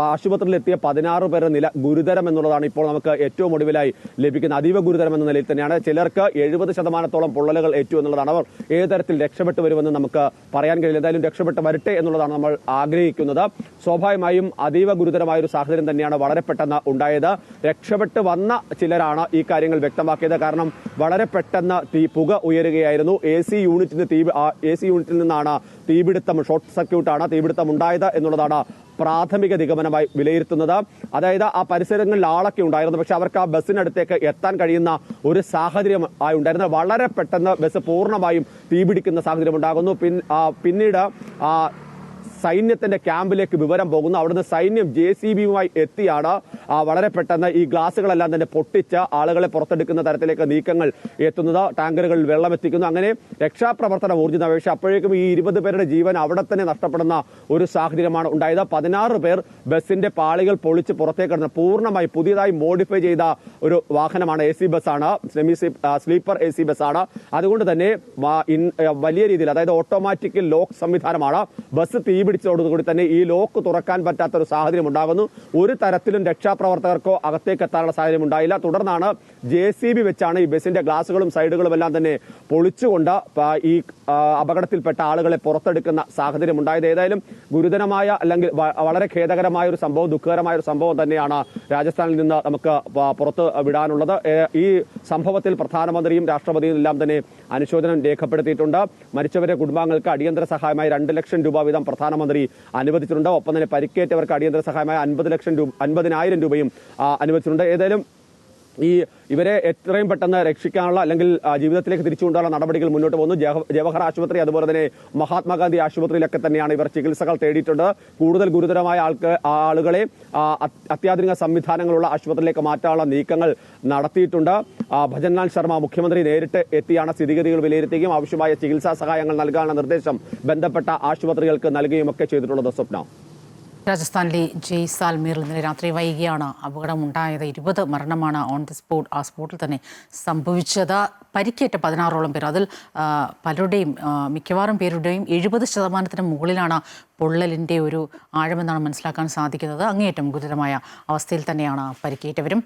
ആശുപത്രിയിലെത്തിയ 16 പേരുടെ നില ഗുരുതരം എന്നുള്ളതാണ് ഇപ്പോൾ നമുക്ക് ഏറ്റവും ഒടുവിലായി ലഭിക്കുന്ന അതീവ ഗുരുതരം എന്ന നിലയിൽ തന്നെയാണ്. ചിലർക്ക് 70% പൊള്ളലുകൾ ഏറ്റു എന്നുള്ളതാണ്. അവർ ഏത് തരത്തിൽ രക്ഷപ്പെട്ടു വരുമെന്ന് നമുക്ക് പറയാൻ കഴിയില്ല. എന്തായാലും രക്ഷപ്പെട്ട് വരട്ടെ എന്നുള്ളതാണ് നമ്മൾ ആഗ്രഹിക്കുന്നത്. സ്വാഭാവികമായും അതീവ ഗുരുതരമായ ഒരു സാഹചര്യം തന്നെയാണ് വളരെ പെട്ടെന്ന് ഉണ്ടായത്. രക്ഷപ്പെട്ട് വന്ന ചിലരാണ് ഈ കാര്യങ്ങൾ വ്യക്തമാക്കിയത്. കാരണം വളരെ പെട്ടെന്ന് പുക ഉയരുകയായിരുന്നു. AC യൂണിറ്റിൽ നിന്നാണ് തീപിടുത്തം, ഷോർട്ട് സർക്യൂട്ടാണ് തീപിടുത്തം ഉണ്ടായത് എന്നുള്ളതാണ് പ്രാഥമിക നിഗമനമായി വിലയിരുത്തുന്നത്. അതായത് ആ പരിസരങ്ങളിൽ ആളൊക്കെ ഉണ്ടായിരുന്നു, പക്ഷെ അവർക്ക് ആ ബസ്സിനടുത്തേക്ക് എത്താൻ കഴിയുന്ന ഒരു സാഹചര്യം ഉണ്ടായിരുന്നത്. വളരെ പെട്ടെന്ന് ബസ് പൂർണ്ണമായും തീപിടിക്കുന്ന സാഹചര്യം ഉണ്ടാകുന്നു. പിന്നീട് സൈന്യത്തിന്റെ ക്യാമ്പിലേക്ക് വിവരം പോകുന്നു. അവിടുന്ന് സൈന്യം JCBയുമായി എത്തിയാണ് വളരെ പെട്ടെന്ന് ഈ ഗ്ലാസുകളെല്ലാം തന്നെ പൊട്ടിച്ച് ആളുകളെ പുറത്തെടുക്കുന്ന തരത്തിലേക്ക് നീക്കങ്ങൾ എത്തുന്നത്. ടാങ്കറുകളിൽ വെള്ളം എത്തിക്കുന്നു. അങ്ങനെ രക്ഷാപ്രവർത്തനം ഊർജിതം. പക്ഷേ അപ്പോഴേക്കും ഈ 20 പേരുടെ ജീവൻ അവിടെ തന്നെ നഷ്ടപ്പെടുന്ന ഒരു സാഹചര്യമാണ് ഉണ്ടായത്. 16 പേർ ബസ്സിന്റെ പാളികൾ പൊളിച്ച് പുറത്തേക്ക് കിടന്ന പൂർണ്ണമായി പുതിയതായി മോഡിഫൈ ചെയ്ത ഒരു വാഹനമാണ്. AC ബസ്സാണ്, സ്ലീപ്പർ AC ബസ്സാണ്. അതുകൊണ്ട് തന്നെ വലിയ രീതിയിൽ, അതായത് ഓട്ടോമാറ്റിക് ലോക്ക് സംവിധാനമാണ്. ബസ് തീപിടിച്ചതോടുകൂടി തന്നെ ഈ ലോക്ക് തുറക്കാൻ പറ്റാത്ത ഒരു സാഹചര്യം ഉണ്ടാകുന്നു. ഒരു തരത്തിലും രക്ഷാപ്രവർത്തകർക്കോ അകത്തേക്ക് എത്താനുള്ള സാഹചര്യം ഉണ്ടായില്ല. തുടർന്നാണ് JCB വെച്ചാണ് ഈ ബസിന്റെ ഗ്ലാസുകളും സൈഡുകളും എല്ലാം തന്നെ പൊളിച്ചുകൊണ്ട് ഈ അപകടത്തിൽപ്പെട്ട ആളുകളെ പുറത്തെടുക്കുന്ന സാഹചര്യം ഉണ്ടായത്. ഏതായാലും ഗുരുതരമായ അല്ലെങ്കിൽ വളരെ ഖേദകരമായ ഒരു സംഭവം, ദുഃഖകരമായ ഒരു സംഭവം തന്നെയാണ് രാജസ്ഥാനിൽ നിന്ന് നമുക്ക് പുറത്ത് വിടാനുള്ളത്. ഈ സംഭവത്തിൽ പ്രധാനമന്ത്രിയും രാഷ്ട്രപതിയും എല്ലാം തന്നെ അനുശോചനം രേഖപ്പെടുത്തിയിട്ടുണ്ട്. മരിച്ചവരുടെ കുടുംബാംഗങ്ങൾക്ക് അടിയന്തര സഹായമായി 2 ലക്ഷം രൂപ വീതം പ്രധാനമന്ത്രി അനുവദിച്ചിട്ടുണ്ട്. ഒപ്പം തന്നെ പരിക്കേറ്റവർക്ക് അടിയന്തര സഹായമായി 50,000 രൂപയും അനുവദിച്ചിട്ടുണ്ട്. ഏതായാലും ഇവരെ എത്രയും പെട്ടെന്ന് രക്ഷിക്കാനുള്ള അല്ലെങ്കിൽ ജീവിതത്തിലേക്ക് തിരിച്ചുകൊണ്ടുള്ള നടപടികൾ മുന്നോട്ട് പോകുന്നു. ജവഹർ ആശുപത്രി, അതുപോലെ തന്നെ മഹാത്മാഗാന്ധി ആശുപത്രിയിലൊക്കെ തന്നെയാണ് ഇവർ ചികിത്സകൾ തേടിയിട്ടുണ്ട്. കൂടുതൽ ഗുരുതരമായ ആളുകളെ അത്യാധുനിക സംവിധാനങ്ങളുള്ള ആശുപത്രിയിലേക്ക് മാറ്റാനുള്ള നീക്കങ്ങൾ നടത്തിയിട്ടുണ്ട്. ഭജൻലാൽ ശർമ്മ മുഖ്യമന്ത്രി നേരിട്ട് എത്തിയാണ് സ്ഥിതിഗതികൾ വിലയിരുത്തുകയും ആവശ്യമായ ചികിത്സാ സഹായങ്ങൾ നൽകാനുള്ള നിർദ്ദേശം ബന്ധപ്പെട്ട ആശുപത്രികൾക്ക് നൽകുകയും ഒക്കെ ചെയ്തിട്ടുള്ളത്. സ്വപ്ന, രാജസ്ഥാനിലെ ജയ്സാൽമീറിൽ ഇന്നലെ രാത്രി വൈകിയാണ് അപകടമുണ്ടായത്. 20 മരണമാണ് ഓൺ ദി സ്പോട്ട്, ആ സ്പോട്ടിൽ തന്നെ സംഭവിച്ചത്. പരിക്കേറ്റ 16ഓളം പേർ, അതിൽ പലരുടെയും മിക്കവാറും പേരുടെയും 70% മുകളിലാണ് പൊള്ളലിൻ്റെ ഒരു ആഴമെന്നാണ് മനസ്സിലാക്കാൻ സാധിക്കുന്നത്. അങ്ങേയറ്റം ഗുരുതരമായ അവസ്ഥയിൽ തന്നെയാണ് പരിക്കേറ്റവരും.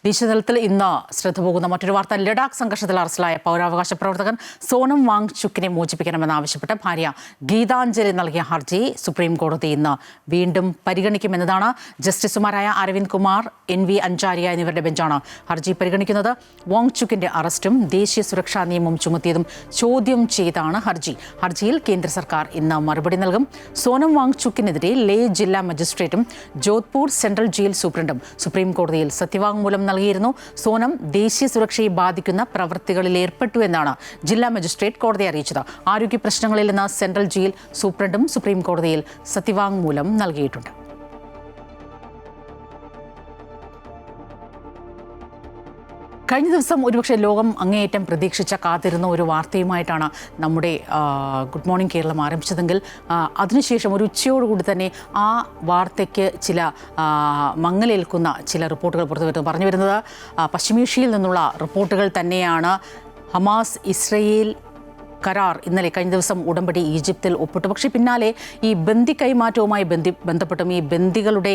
ദേശീയതലത്തിൽ ഇന്ന് ശ്രദ്ധ പോകുന്ന മറ്റൊരു വാർത്ത, ലഡാക്ക് സംഘർഷത്തിൽ അറസ്റ്റിലായ പൗരാവകാശ പ്രവർത്തകൻ സോനം വാങ്ചുക്കിനെ മോചിപ്പിക്കണമെന്നാവശ്യപ്പെട്ട് ഭാര്യ ഗീതാഞ്ജലി നൽകിയ ഹർജി സുപ്രീം കോടതി ഇന്ന് വീണ്ടും പരിഗണിക്കുമെന്നതാണ്. ജസ്റ്റിസുമാരായ അരവിന്ദ് കുമാർ, NV അഞ്ചാരിയ എന്നിവരുടെ ബെഞ്ചാണ് ഹർജി പരിഗണിക്കുന്നത്. വാങ്ചുക്കിന്റെ അറസ്റ്റും ദേശീയ സുരക്ഷാ നിയമം ചുമത്തിയതും ചോദ്യം ചെയ്താണ് ഹർജിയിൽ കേന്ദ്ര സർക്കാർ ഇന്ന് മറുപടി നൽകും. സോനം വാങ്ചുക്കിനെതിരെ ലേ ജില്ലാ മജിസ്ട്രേറ്റും ജോധ്പൂർ സെൻട്രൽ ജയിൽ സൂപ്രണ്ടും സുപ്രീം കോടതിയിൽ സത്യവാങ്മൂലം നൽകിയിരുന്നു. സോനം ദേശീയ സുരക്ഷയെ ബാധിക്കുന്ന പ്രവൃത്തികളിൽ ഏർപ്പെട്ടു എന്നാണ് ജില്ലാ മജിസ്ട്രേറ്റ് കോടതിയെ അറിയിച്ചത്. ആരോഗ്യ പ്രശ്നങ്ങളിൽ നിന്ന് സെൻട്രൽ ജയിൽ സൂപ്രണ്ടും സുപ്രീം കോടതിയിൽ സത്യവാങ്മൂലം നൽകിയിട്ടുണ്ട്. കഴിഞ്ഞ ദിവസം ഒരുപക്ഷെ ലോകം അങ്ങേയറ്റം പ്രതീക്ഷിച്ച കാത്തിരുന്ന ഒരു വാർത്തയുമായിട്ടാണ് നമ്മുടെ ഗുഡ് മോർണിംഗ് കേരളം ആരംഭിച്ചതെങ്കിൽ അതിനുശേഷം ഒരു ഉച്ചയോടുകൂടി തന്നെ ആ വാർത്തയ്ക്ക് ചില മങ്ങലേൽക്കുന്ന ചില റിപ്പോർട്ടുകൾ പറഞ്ഞു വരുന്നത് പശ്ചിമേഷ്യയിൽ നിന്നുള്ള റിപ്പോർട്ടുകൾ തന്നെയാണ്. ഹമാസ് ഇസ്രയേൽ കരാർ ഇന്നലെ കഴിഞ്ഞ ദിവസം ഉടമ്പടി ഈജിപ്തിൽ ഒപ്പിട്ടു. പക്ഷേ പിന്നാലെ ഈ ബന്ദി കൈമാറ്റവുമായി ബന്ധപ്പെട്ടും ഈ ബന്ദികളുടെ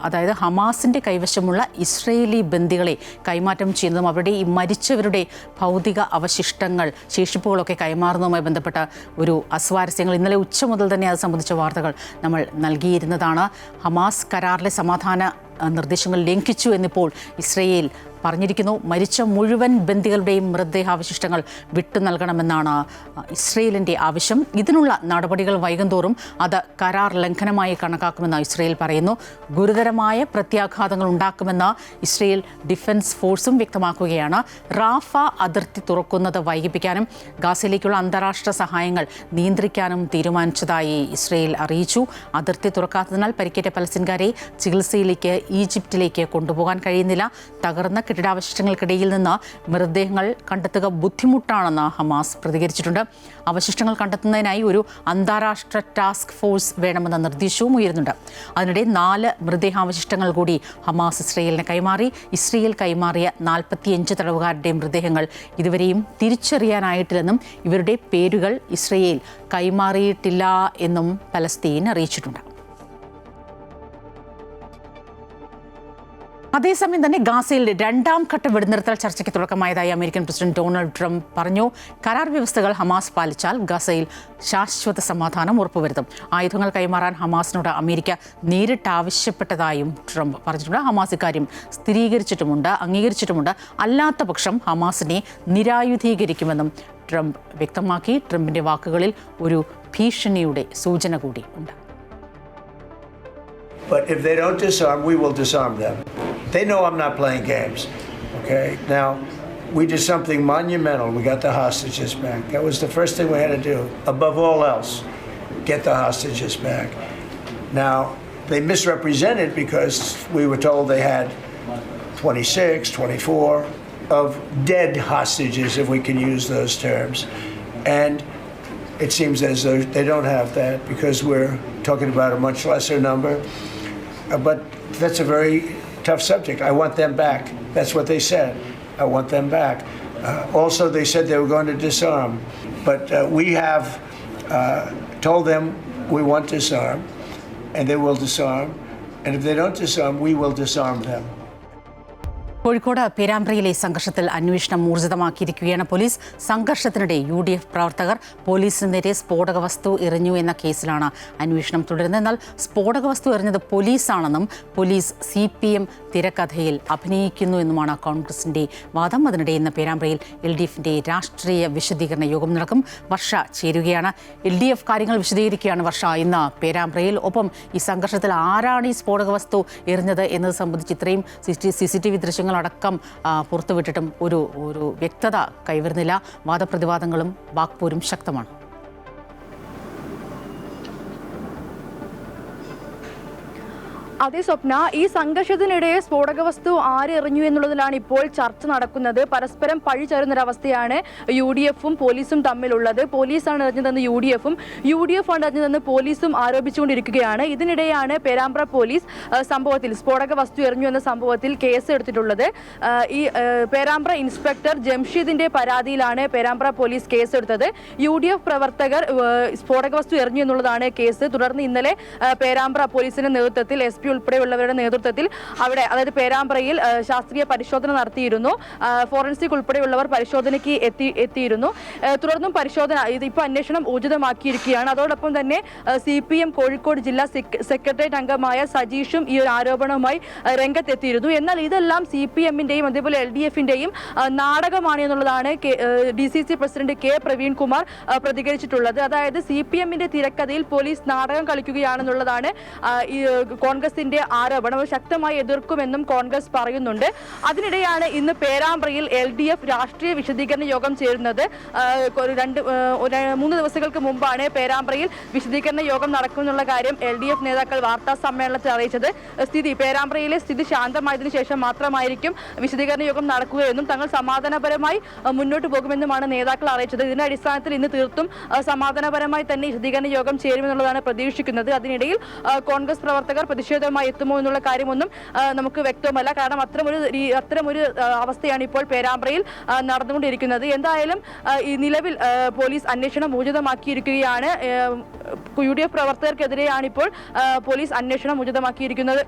അതായത് ഹമാസിൻ്റെ കൈവശമുള്ള ഇസ്രയേലി ബന്ദികളെ കൈമാറ്റം ചെയ്യുന്നതും അവരുടെ ഈ മരിച്ചവരുടെ ഭൗതിക അവശിഷ്ടങ്ങൾ, ശേഷിപ്പുകളൊക്കെ കൈമാറുന്നതുമായി ബന്ധപ്പെട്ട ഒരു അസ്വാരസ്യങ്ങൾ ഇന്നലെ ഉച്ച മുതൽ തന്നെ അത് സംബന്ധിച്ച വാർത്തകൾ നമ്മൾ നൽകിയിരുന്നതാണ്. ഹമാസ് കരാറിലെ സമാധാന നിർദ്ദേശങ്ങൾ ലംഘിച്ചു എന്നിപ്പോൾ ഇസ്രയേൽ പറഞ്ഞിരിക്കുന്നു. മരിച്ച മുഴുവൻ ബന്ദികളുടെയും മൃതദേഹാവശിഷ്ടങ്ങൾ വിട്ടു നൽകണമെന്നാണ് ഇസ്രയേലിൻ്റെ ആവശ്യം. ഇതിനുള്ള നടപടികൾ വൈകുന്തോറും അത് കരാർ ലംഘനമായി കണക്കാക്കുമെന്ന് ഇസ്രയേൽ പറയുന്നു. ഗുരുതരമായ പ്രത്യാഘാതങ്ങൾ ഉണ്ടാക്കുമെന്ന് ഇസ്രയേൽ ഡിഫൻസ് ഫോഴ്സും വ്യക്തമാക്കുകയാണ്. റാഫ അതിർത്തി തുറക്കുന്നത് വൈകിപ്പിക്കാനും ഗാസയിലേക്കുള്ള അന്താരാഷ്ട്ര സഹായങ്ങൾ നിയന്ത്രിക്കാനും തീരുമാനിച്ചതായി ഇസ്രയേൽ അറിയിച്ചു. അതിർത്തി തുറക്കാത്തതിനാൽ പരിക്കേറ്റ പലസ്തീൻകാരെ ചികിത്സയിലേക്ക് ഈജിപ്തിലേക്ക് കൊണ്ടുപോകാൻ കഴിയുന്നില്ല. തകർന്ന കെട്ടിടാവശിഷ്ടങ്ങൾക്കിടയിൽ നിന്ന് മൃതദേഹങ്ങൾ കണ്ടെത്തുക ബുദ്ധിമുട്ടാണെന്ന് ഹമാസ് പ്രതികരിച്ചിട്ടുണ്ട്. അവശിഷ്ടങ്ങൾ കണ്ടെത്തുന്നതിനായി ഒരു അന്താരാഷ്ട്ര ടാസ്ക് ഫോഴ്സ് വേണമെന്ന നിർദ്ദേശവും ഉയരുന്നുണ്ട്. അതിനിടെ 4 മൃതദേഹാവശിഷ്ടങ്ങൾ കൂടി ഹമാസ് ഇസ്രയേലിന് കൈമാറി. ഇസ്രയേൽ കൈമാറിയ 45 തടവുകാരുടെ മൃതദേഹങ്ങൾ ഇതുവരെയും തിരിച്ചറിയാനായിട്ടില്ലെന്നും ഇവരുടെ പേരുകൾ ഇസ്രയേൽ കൈമാറിയിട്ടില്ല എന്നും പലസ്തീൻ അറിയിച്ചിട്ടുണ്ട്. അതേസമയം തന്നെ ഗാസയിൽ 2ാം ഘട്ട വെടിനിർത്തൽ ചർച്ചയ്ക്ക് തുടക്കമായതായി അമേരിക്കൻ പ്രസിഡന്റ് ഡൊണാൾഡ് ട്രംപ് പറഞ്ഞു. കരാർ വ്യവസ്ഥകൾ ഹമാസ് പാലിച്ചാൽ ഗാസയിൽ ശാശ്വത സമാധാനം ഉറപ്പുവരുത്തും. ആയുധങ്ങൾ കൈമാറാൻ ഹമാസിനോട് അമേരിക്ക നേരിട്ട് ആവശ്യപ്പെട്ടതായും ട്രംപ് പറഞ്ഞിട്ടുണ്ട്. ഹമാസ് ഇക്കാര്യം അംഗീകരിച്ചിട്ടുമുണ്ട്. അല്ലാത്ത പക്ഷം ഹമാസിനെ നിരായുധീകരിക്കുമെന്നും ട്രംപ് വ്യക്തമാക്കി. ട്രംപിന്റെ വാക്കുകളിൽ ഒരു ഭീഷണിയുടെ സൂചന കൂടി ഉണ്ട്. But if they don't disarm, we will disarm them. They know I'm not playing games. Okay? Now, we did something monumental. We got the hostages back. That was the first thing we had to do. Above all else, get the hostages back. Now, they misrepresented because we were told they had 26, 24 of dead hostages, if we can use those terms. And it seems as though they don't have that because we're talking about a much lesser number. But that's a very tough subject. I want them back. That's what they said. I want them back. Also, they said they were going to disarm. But we have told them we want to disarm, and they will disarm. And if they don't disarm, we will disarm them. Kozhikode പേരാമ്പ്രയിലെ സംഘർഷത്തിൽ അന്വേഷണം ഊർജിതമാക്കിയിരിക്കുകയാണ് police. സംഘർഷത്തിനിടെ UDF പ്രവർത്തകർ പോലീസിന് നേരെ സ്ഫോടക വസ്തു എറിഞ്ഞു എന്ന കേസിലാണ് അന്വേഷണം തുടരുന്നത്. എന്നാൽ സ്ഫോടക വസ്തു എറിഞ്ഞത് പോലീസാണെന്നും പോലീസ് CPM തിരക്കഥയിൽ അഭിനയിക്കുന്നു എന്നുമാണ് കോൺഗ്രസിന്റെ വാദം. അതിനിടെ ഇന്ന് പേരാമ്പ്രയിൽ LDFന്റെ രാഷ്ട്രീയ വിശദീകരണ യോഗം നടക്കും. വർഷ ചേരുകയാണ്. LDF കാര്യങ്ങൾ വിശദീകരിക്കുകയാണ് വർഷ ഇന്ന് പേരാമ്പ്രയിൽ. ഒപ്പം ഈ സംഘർഷത്തിൽ ആരാണ് ഈ സ്ഫോടക വസ്തു എറിഞ്ഞത് എന്നത് സംബന്ധിച്ച് ഇത്രയും CCTV ദൃശ്യങ്ങൾ അടക്കം പുറത്തുവിട്ടിട്ടും ഒരു വ്യക്തത കൈവരുന്നില്ല. വാദപ്രതിവാദങ്ങളും വാക്പോരും ശക്തമാണ്. അതേ സ്വപ്ന, ഈ സംഘർഷത്തിനിടെ സ്ഫോടക വസ്തു ആരെറിഞ്ഞു എന്നുള്ളതിലാണ് ഇപ്പോൾ ചർച്ച നടക്കുന്നത്. പരസ്പരം പഴി ചേരുന്നൊരവസ്ഥയാണ് UDFും പോലീസും തമ്മിലുള്ളത്. പോലീസാണ് എറിഞ്ഞതെന്ന് UDF ആണ് എറിഞ്ഞതെന്ന് പോലീസും ആരോപിച്ചുകൊണ്ടിരിക്കുകയാണ്. ഇതിനിടെയാണ് പേരാമ്പ്ര പോലീസ് സംഭവത്തിൽ സ്ഫോടക വസ്തു എറിഞ്ഞു എന്ന സംഭവത്തിൽ കേസ് എടുത്തിട്ടുള്ളത്. ഈ പേരാമ്പ്ര ഇൻസ്പെക്ടർ ജംഷീദിന്റെ പരാതിയിലാണ് പേരാമ്പ്ര പോലീസ് കേസെടുത്തത്. UDF പ്രവർത്തകർ സ്ഫോടക വസ്തു എറിഞ്ഞു എന്നുള്ളതാണ് കേസ്. തുടർന്ന് ഇന്നലെ പേരാമ്പ്ര പോലീസിന്റെ നേതൃത്വത്തിൽ SP ഉൾപ്പെടെയുള്ളവരുടെ നേതൃത്വത്തിൽ അവിടെ, അതായത് പേരാമ്പ്രയിൽ ശാസ്ത്രീയ പരിശോധന നടത്തിയിരുന്നു. ഫോറൻസിക് ഉൾപ്പെടെയുള്ളവർ പരിശോധനയ്ക്ക് എത്തിയിരുന്നു. തുടർന്നും പരിശോധന ഇപ്പോൾ അന്വേഷണം ഊർജിതമാക്കിയിരിക്കുകയാണ്. അതോടൊപ്പം തന്നെ CPM കോഴിക്കോട് ജില്ലാ സെക്രട്ടേറിയറ്റ് അംഗമായ സജീഷും ഈ ഒരു ആരോപണവുമായി രംഗത്തെത്തിയിരുന്നു. എന്നാൽ ഇതെല്ലാം CPMന്റെയും അതേപോലെ LDFന്റെയും നാടകമാണ് എന്നുള്ളതാണ് DCC പ്രസിഡന്റ് K പ്രവീൺകുമാർ പ്രതികരിച്ചിട്ടുള്ളത്. അതായത് CPMന്റെ തിരക്കഥയിൽ പോലീസ് നാടകം കളിക്കുകയാണെന്നുള്ളതാണ് കോൺഗ്രസിന്റെ ആരോപണം. ശക്തമായി എതിർക്കുമെന്നും കോൺഗ്രസ് പറയുന്നുണ്ട്. അതിനിടെയാണ് ഇന്ന് പേരാമ്പ്രയിൽ LDF രാഷ്ട്രീയ വിശദീകരണ യോഗം ചേരുന്നത്. 3 ദിവസങ്ങൾക്ക് മുമ്പാണ് പേരാമ്പ്രയിൽ വിശദീകരണ യോഗം നടക്കുമെന്നുള്ള കാര്യം LDF നേതാക്കൾ വാർത്താ സമ്മേളനത്തിൽ അറിയിച്ചത്. പേരാമ്പ്രയിലെ സ്ഥിതി ശാന്തമായതിനു ശേഷം മാത്രമായിരിക്കും വിശദീകരണ യോഗം നടക്കുകയെന്നും തങ്ങൾ സമാധാനപരമായി മുന്നോട്ട് പോകുമെന്നുമാണ് നേതാക്കൾ അറിയിച്ചത്. ഇതിന്റെ അടിസ്ഥാനത്തിൽ ഇന്ന് തീർത്തും സമാധാനപരമായി തന്നെ വിശദീകരണ യോഗം ചേരുമെന്നുള്ളതാണ് പ്രതീക്ഷിക്കുന്നത്. അതിനിടയിൽ കോൺഗ്രസ് പ്രവർത്തകർ പ്രതിഷേധവുമായി എത്തുമോ എന്നുള്ള കാര്യമൊന്നും നമുക്ക് വ്യക്തമല്ല. കാരണം അത്തരമൊരു അവസ്ഥയാണ് ഇപ്പോൾ പേരാമ്പ്രയിൽ നടന്നുകൊണ്ടിരിക്കുന്നത്. എന്തായാലും ഈ നിലവിൽ പോലീസ് അന്വേഷണം ഊർജിതമാക്കിയിരിക്കുകയാണ്. UDF പ്രവർത്തകർക്കെതിരെയാണ് ഇപ്പോൾ പോലീസ് അന്വേഷണം ഊർജിതമാക്കിയിരിക്കുന്നത്.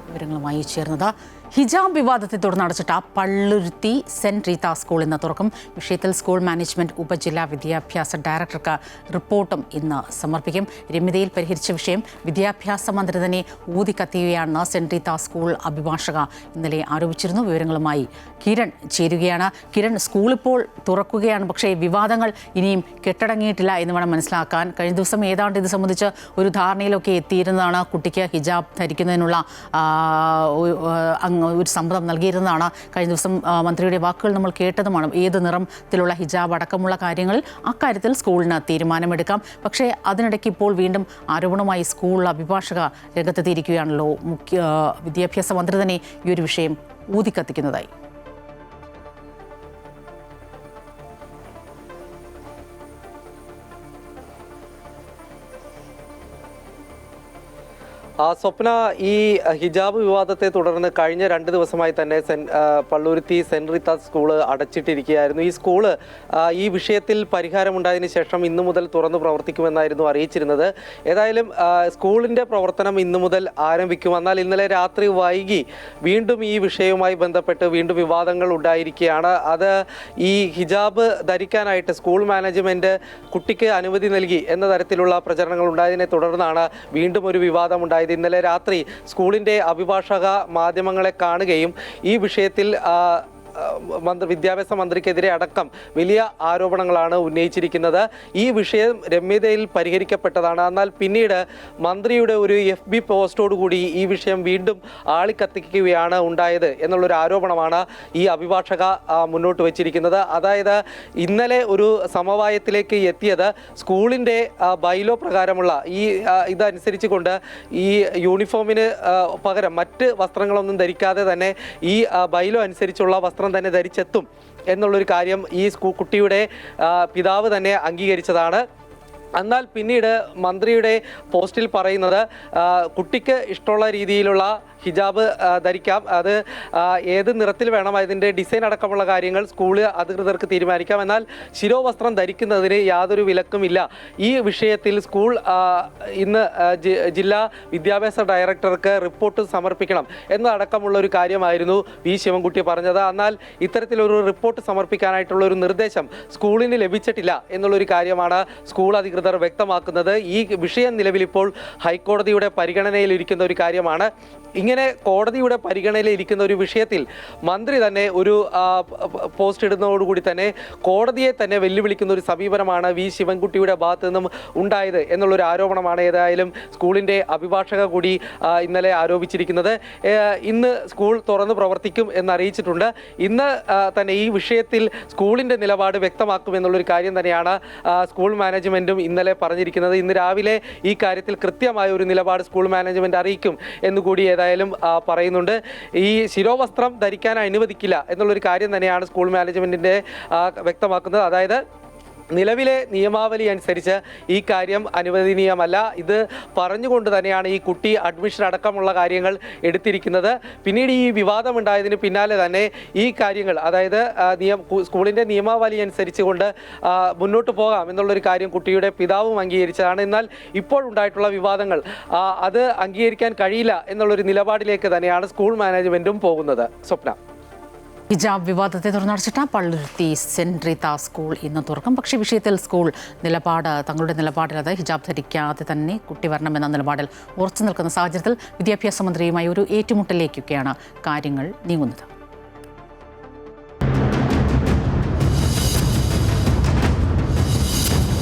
വിവരങ്ങളുമായി ചേർന്നത് ഹിജാബ് വിവാദത്തെ തുടർന്ന് അടച്ചിട്ട പള്ളുരുത്തി സെന്റ് റീത്ത സ്കൂൾ ഇന്ന് തുറക്കും. വിഷയത്തിൽ സ്കൂൾ മാനേജ്മെന്റ് ഉപജില്ലാ വിദ്യാഭ്യാസ ഡയറക്ടർക്ക് റിപ്പോർട്ടും ഇന്ന് സമർപ്പിക്കും. രമ്യതയിൽ പരിഹരിച്ച വിഷയം വിദ്യാഭ്യാസ മന്ത്രി തന്നെ ഊതിക്കത്തിയുകയാണെന്ന് സെന്റ് റീത്ത സ്കൂൾ അഭിഭാഷക ഇന്നലെ ആരോപിച്ചിരുന്നു. വിവരങ്ങളുമായി കിരൺ ചേരുകയാണ്. കിരൺ, സ്കൂൾ ഇപ്പോൾ തുറക്കുകയാണ്, പക്ഷേ വിവാദങ്ങൾ ഇനിയും കെട്ടടങ്ങിയിട്ടില്ല എന്ന് വേണം മനസ്സിലാക്കാൻ. കഴിഞ്ഞ ദിവസം ഏതാണ്ട് ഇത് സംബന്ധിച്ച് ഒരു ധാരണയിലൊക്കെ എത്തിയിരുന്നതാണ്. കുട്ടിക്ക് ഹിജാബ് ധരിക്കുന്നതിനുള്ള ഒരു സമ്മതം നൽകിയിരുന്നതാണ്. കഴിഞ്ഞ ദിവസം മന്ത്രിയുടെ വാക്കുകൾ നമ്മൾ കേട്ടതുമാണ്. ഏത് നിറത്തിലുള്ള ഹിജാബ് അടക്കമുള്ള കാര്യങ്ങളിൽ അക്കാര്യത്തിൽ സ്കൂളിന് തീരുമാനമെടുക്കാം. പക്ഷേ അതിനിടയ്ക്ക് ഇപ്പോൾ വീണ്ടും ആരോപണമായി സ്കൂൾ അഭിഭാഷക രംഗത്തെത്തിയിരിക്കുകയാണല്ലോ. വിദ്യാഭ്യാസ മന്ത്രി തന്നെ ഈ ഒരു വിഷയം ഊതിക്കത്തിക്കുന്നതായി. സ്വപ്ന, ഈ ഹിജാബ് വിവാദത്തെ തുടർന്ന് കഴിഞ്ഞ 2 ദിവസമായി തന്നെ പള്ളുരുത്തി സെന്റ് റീത്ത സ്കൂള് അടച്ചിട്ടിരിക്കുകയായിരുന്നു. ഈ സ്കൂള് ഈ വിഷയത്തിൽ പരിഹാരമുണ്ടായതിനു ശേഷം ഇന്നു മുതൽ തുറന്നു പ്രവർത്തിക്കുമെന്നായിരുന്നു അറിയിച്ചിരുന്നത്. ഏതായാലും സ്കൂളിൻ്റെ പ്രവർത്തനം ഇന്നു മുതൽ ആരംഭിക്കും. എന്നാൽ ഇന്നലെ രാത്രി വൈകി വീണ്ടും ഈ വിഷയവുമായി ബന്ധപ്പെട്ട് വീണ്ടും വിവാദങ്ങൾ ഉണ്ടായിരിക്കുകയാണ്. അത് ഈ ഹിജാബ് ധരിക്കാനായിട്ട് സ്കൂൾ മാനേജ്മെൻറ്റ് കുട്ടിക്ക് അനുമതി നൽകി എന്ന തരത്തിലുള്ള പ്രചരണങ്ങൾ ഉണ്ടായതിനെ തുടർന്നാണ് വീണ്ടും ഒരു വിവാദം ഉണ്ടായത്. ഇന്നലെ രാത്രി സ്കൂളിൻ്റെ അഭിഭാഷക മാധ്യമങ്ങളെ കാണുകയും ഈ വിഷയത്തിൽ വിദ്യാഭ്യാസ മന്ത്രിക്കെതിരെ അടക്കം വലിയ ആരോപണങ്ങളാണ് ഉന്നയിച്ചിരിക്കുന്നത്. ഈ വിഷയം രമ്യതയിൽ പരിഹരിക്കപ്പെട്ടതാണ്. എന്നാൽ പിന്നീട് മന്ത്രിയുടെ ഒരു FB പോസ്റ്റോടുകൂടി ഈ വിഷയം വീണ്ടും ആളിക്കത്തിക്കുകയാണ് ഉണ്ടായത് എന്നുള്ളൊരു ആരോപണമാണ് ഈ അഭിഭാഷക മുന്നോട്ട് വച്ചിരിക്കുന്നത്. അതായത് ഇന്നലെ ഒരു സമവായത്തിലേക്ക് എത്തിയത് സ്കൂളിൻ്റെ ബൈലോ പ്രകാരമുള്ള ഇതനുസരിച്ച് കൊണ്ട് ഈ യൂണിഫോമിന് പകരം മറ്റ് വസ്ത്രങ്ങളൊന്നും ധരിക്കാതെ തന്നെ ഈ ബൈലോ അനുസരിച്ചുള്ള വസ്ത്രം തന്നെ ധരിച്ചെത്തും എന്നുള്ളൊരു കാര്യം ഈ കുട്ടിയുടെ പിതാവ് തന്നെ അംഗീകരിച്ചതാണ്. എന്നാൽ പിന്നീട് മന്ത്രിയുടെ പോസ്റ്റിൽ പറയുന്നത് കുട്ടിക്ക് ഇഷ്ടമുള്ള രീതിയിലുള്ള ഹിജാബ് ധരിക്കാം, അത് ഏത് നിറത്തിൽ വേണം, അതിൻ്റെ ഡിസൈൻ അടക്കമുള്ള കാര്യങ്ങൾ സ്കൂൾ അധികൃതർക്ക് തീരുമാനിക്കാം, എന്നാൽ ശിരോവസ്ത്രം ധരിക്കുന്നതിന് യാതൊരു വിലക്കുമില്ല. ഈ വിഷയത്തിൽ സ്കൂൾ ഇന്ന് ജില്ലാ വിദ്യാഭ്യാസ ഡയറക്ടർക്ക് റിപ്പോർട്ട് സമർപ്പിക്കണം എന്നതടക്കമുള്ള ഒരു കാര്യമായിരുന്നു വി ശിവൻകുട്ടി പറഞ്ഞത്. എന്നാൽ ഇത്തരത്തിലൊരു റിപ്പോർട്ട് സമർപ്പിക്കാനായിട്ടുള്ള ഒരു നിർദ്ദേശം സ്കൂളിന് ലഭിച്ചിട്ടില്ല എന്നുള്ളൊരു കാര്യമാണ് സ്കൂൾ അധികൃതർ വ്യക്തമാക്കുന്നത്. ഈ വിഷയം നിലവിലിപ്പോൾ ഹൈക്കോടതിയുടെ പരിഗണനയിലിരിക്കുന്ന ഒരു കാര്യമാണ്. ഇങ്ങനെ കോടതിയുടെ പരിഗണനയിൽ ഇരിക്കുന്ന ഒരു വിഷയത്തിൽ മന്ത്രി തന്നെ ഒരു പോസ്റ്റ് ഇടുന്നതോടുകൂടി തന്നെ കോടതിയെ തന്നെ വെല്ലുവിളിക്കുന്ന ഒരു സമീപനമാണ് വി ശിവൻകുട്ടിയുടെ ഭാഗത്തു നിന്നും ഉണ്ടായത് എന്നുള്ളൊരു ആരോപണമാണ് ഏതായാലും സ്കൂളിൻ്റെ അഭിഭാഷക കൂടി ഇന്നലെ ആരോപിച്ചിരിക്കുന്നത്. ഇന്ന് സ്കൂൾ തുറന്ന് പ്രവർത്തിക്കും എന്നറിയിച്ചിട്ടുണ്ട്. ഇന്ന് തന്നെ ഈ വിഷയത്തിൽ സ്കൂളിൻ്റെ നിലപാട് വ്യക്തമാക്കും എന്നുള്ളൊരു കാര്യം തന്നെയാണ് സ്കൂൾ മാനേജ്മെൻറ്റും ഇന്നലെ പറഞ്ഞിരിക്കുന്നത്. ഇന്ന് രാവിലെ ഈ കാര്യത്തിൽ കൃത്യമായ ഒരു നിലപാട് സ്കൂൾ മാനേജ്മെൻറ്റ് അറിയിക്കും എന്നുകൂടി ഏതായാലും പറയുന്നുണ്ട്. ഈ ശിരോവസ്ത്രം ധരിക്കാൻ അനുവദിക്കില്ല എന്നുള്ളൊരു കാര്യം തന്നെയാണ് സ്കൂൾ മാനേജ്മെൻറ്റിൻ്റെ വ്യക്തമാക്കുന്നത്. അതായത് നിലവിലെ നിയമാവലി അനുസരിച്ച് ഈ കാര്യം അനുവദനീയമല്ല. ഇത് പറഞ്ഞുകൊണ്ട് തന്നെയാണ് ഈ കുട്ടി അഡ്മിഷൻ അടക്കമുള്ള കാര്യങ്ങൾ എടുത്തിരിക്കുന്നത്. പിന്നീട് ഈ വിവാദമുണ്ടായതിന് പിന്നാലെ തന്നെ ഈ കാര്യങ്ങൾ, അതായത് സ്കൂളിൻ്റെ നിയമാവലി അനുസരിച്ച് കൊണ്ട് മുന്നോട്ട് പോകാം എന്നുള്ളൊരു കാര്യം കുട്ടിയുടെ പിതാവും അംഗീകരിച്ചതാണ്. എന്നാൽ ഇപ്പോൾ ഉണ്ടായിട്ടുള്ള വിവാദങ്ങൾ അത് അംഗീകരിക്കാൻ കഴിയില്ല എന്നുള്ളൊരു നിലപാടിലേക്ക് തന്നെയാണ് സ്കൂൾ മാനേജ്മെൻറ്റും പോകുന്നത്. സ്വപ്ന, ഹിജാബ് വിവാദത്തെ തുടർന്നടച്ചിട്ട പള്ളുരുത്തി സെന്റ് റീത്ത സ്കൂൾ ഇന്ന് തുറക്കും. പക്ഷേ വിഷയത്തിൽ സ്കൂൾ തങ്ങളുടെ നിലപാടിൽ അത് ഹിജാബ് ധരിക്കാതെ തന്നെ കുട്ടി വരണമെന്ന നിലപാടിൽ ഉറച്ചു നിൽക്കുന്ന സാഹചര്യത്തിൽ വിദ്യാഭ്യാസ മന്ത്രിയുമായി ഒരു ഏറ്റുമുട്ടലിലേക്കൊക്കെയാണ് കാര്യങ്ങൾ നീങ്ങുന്നത്.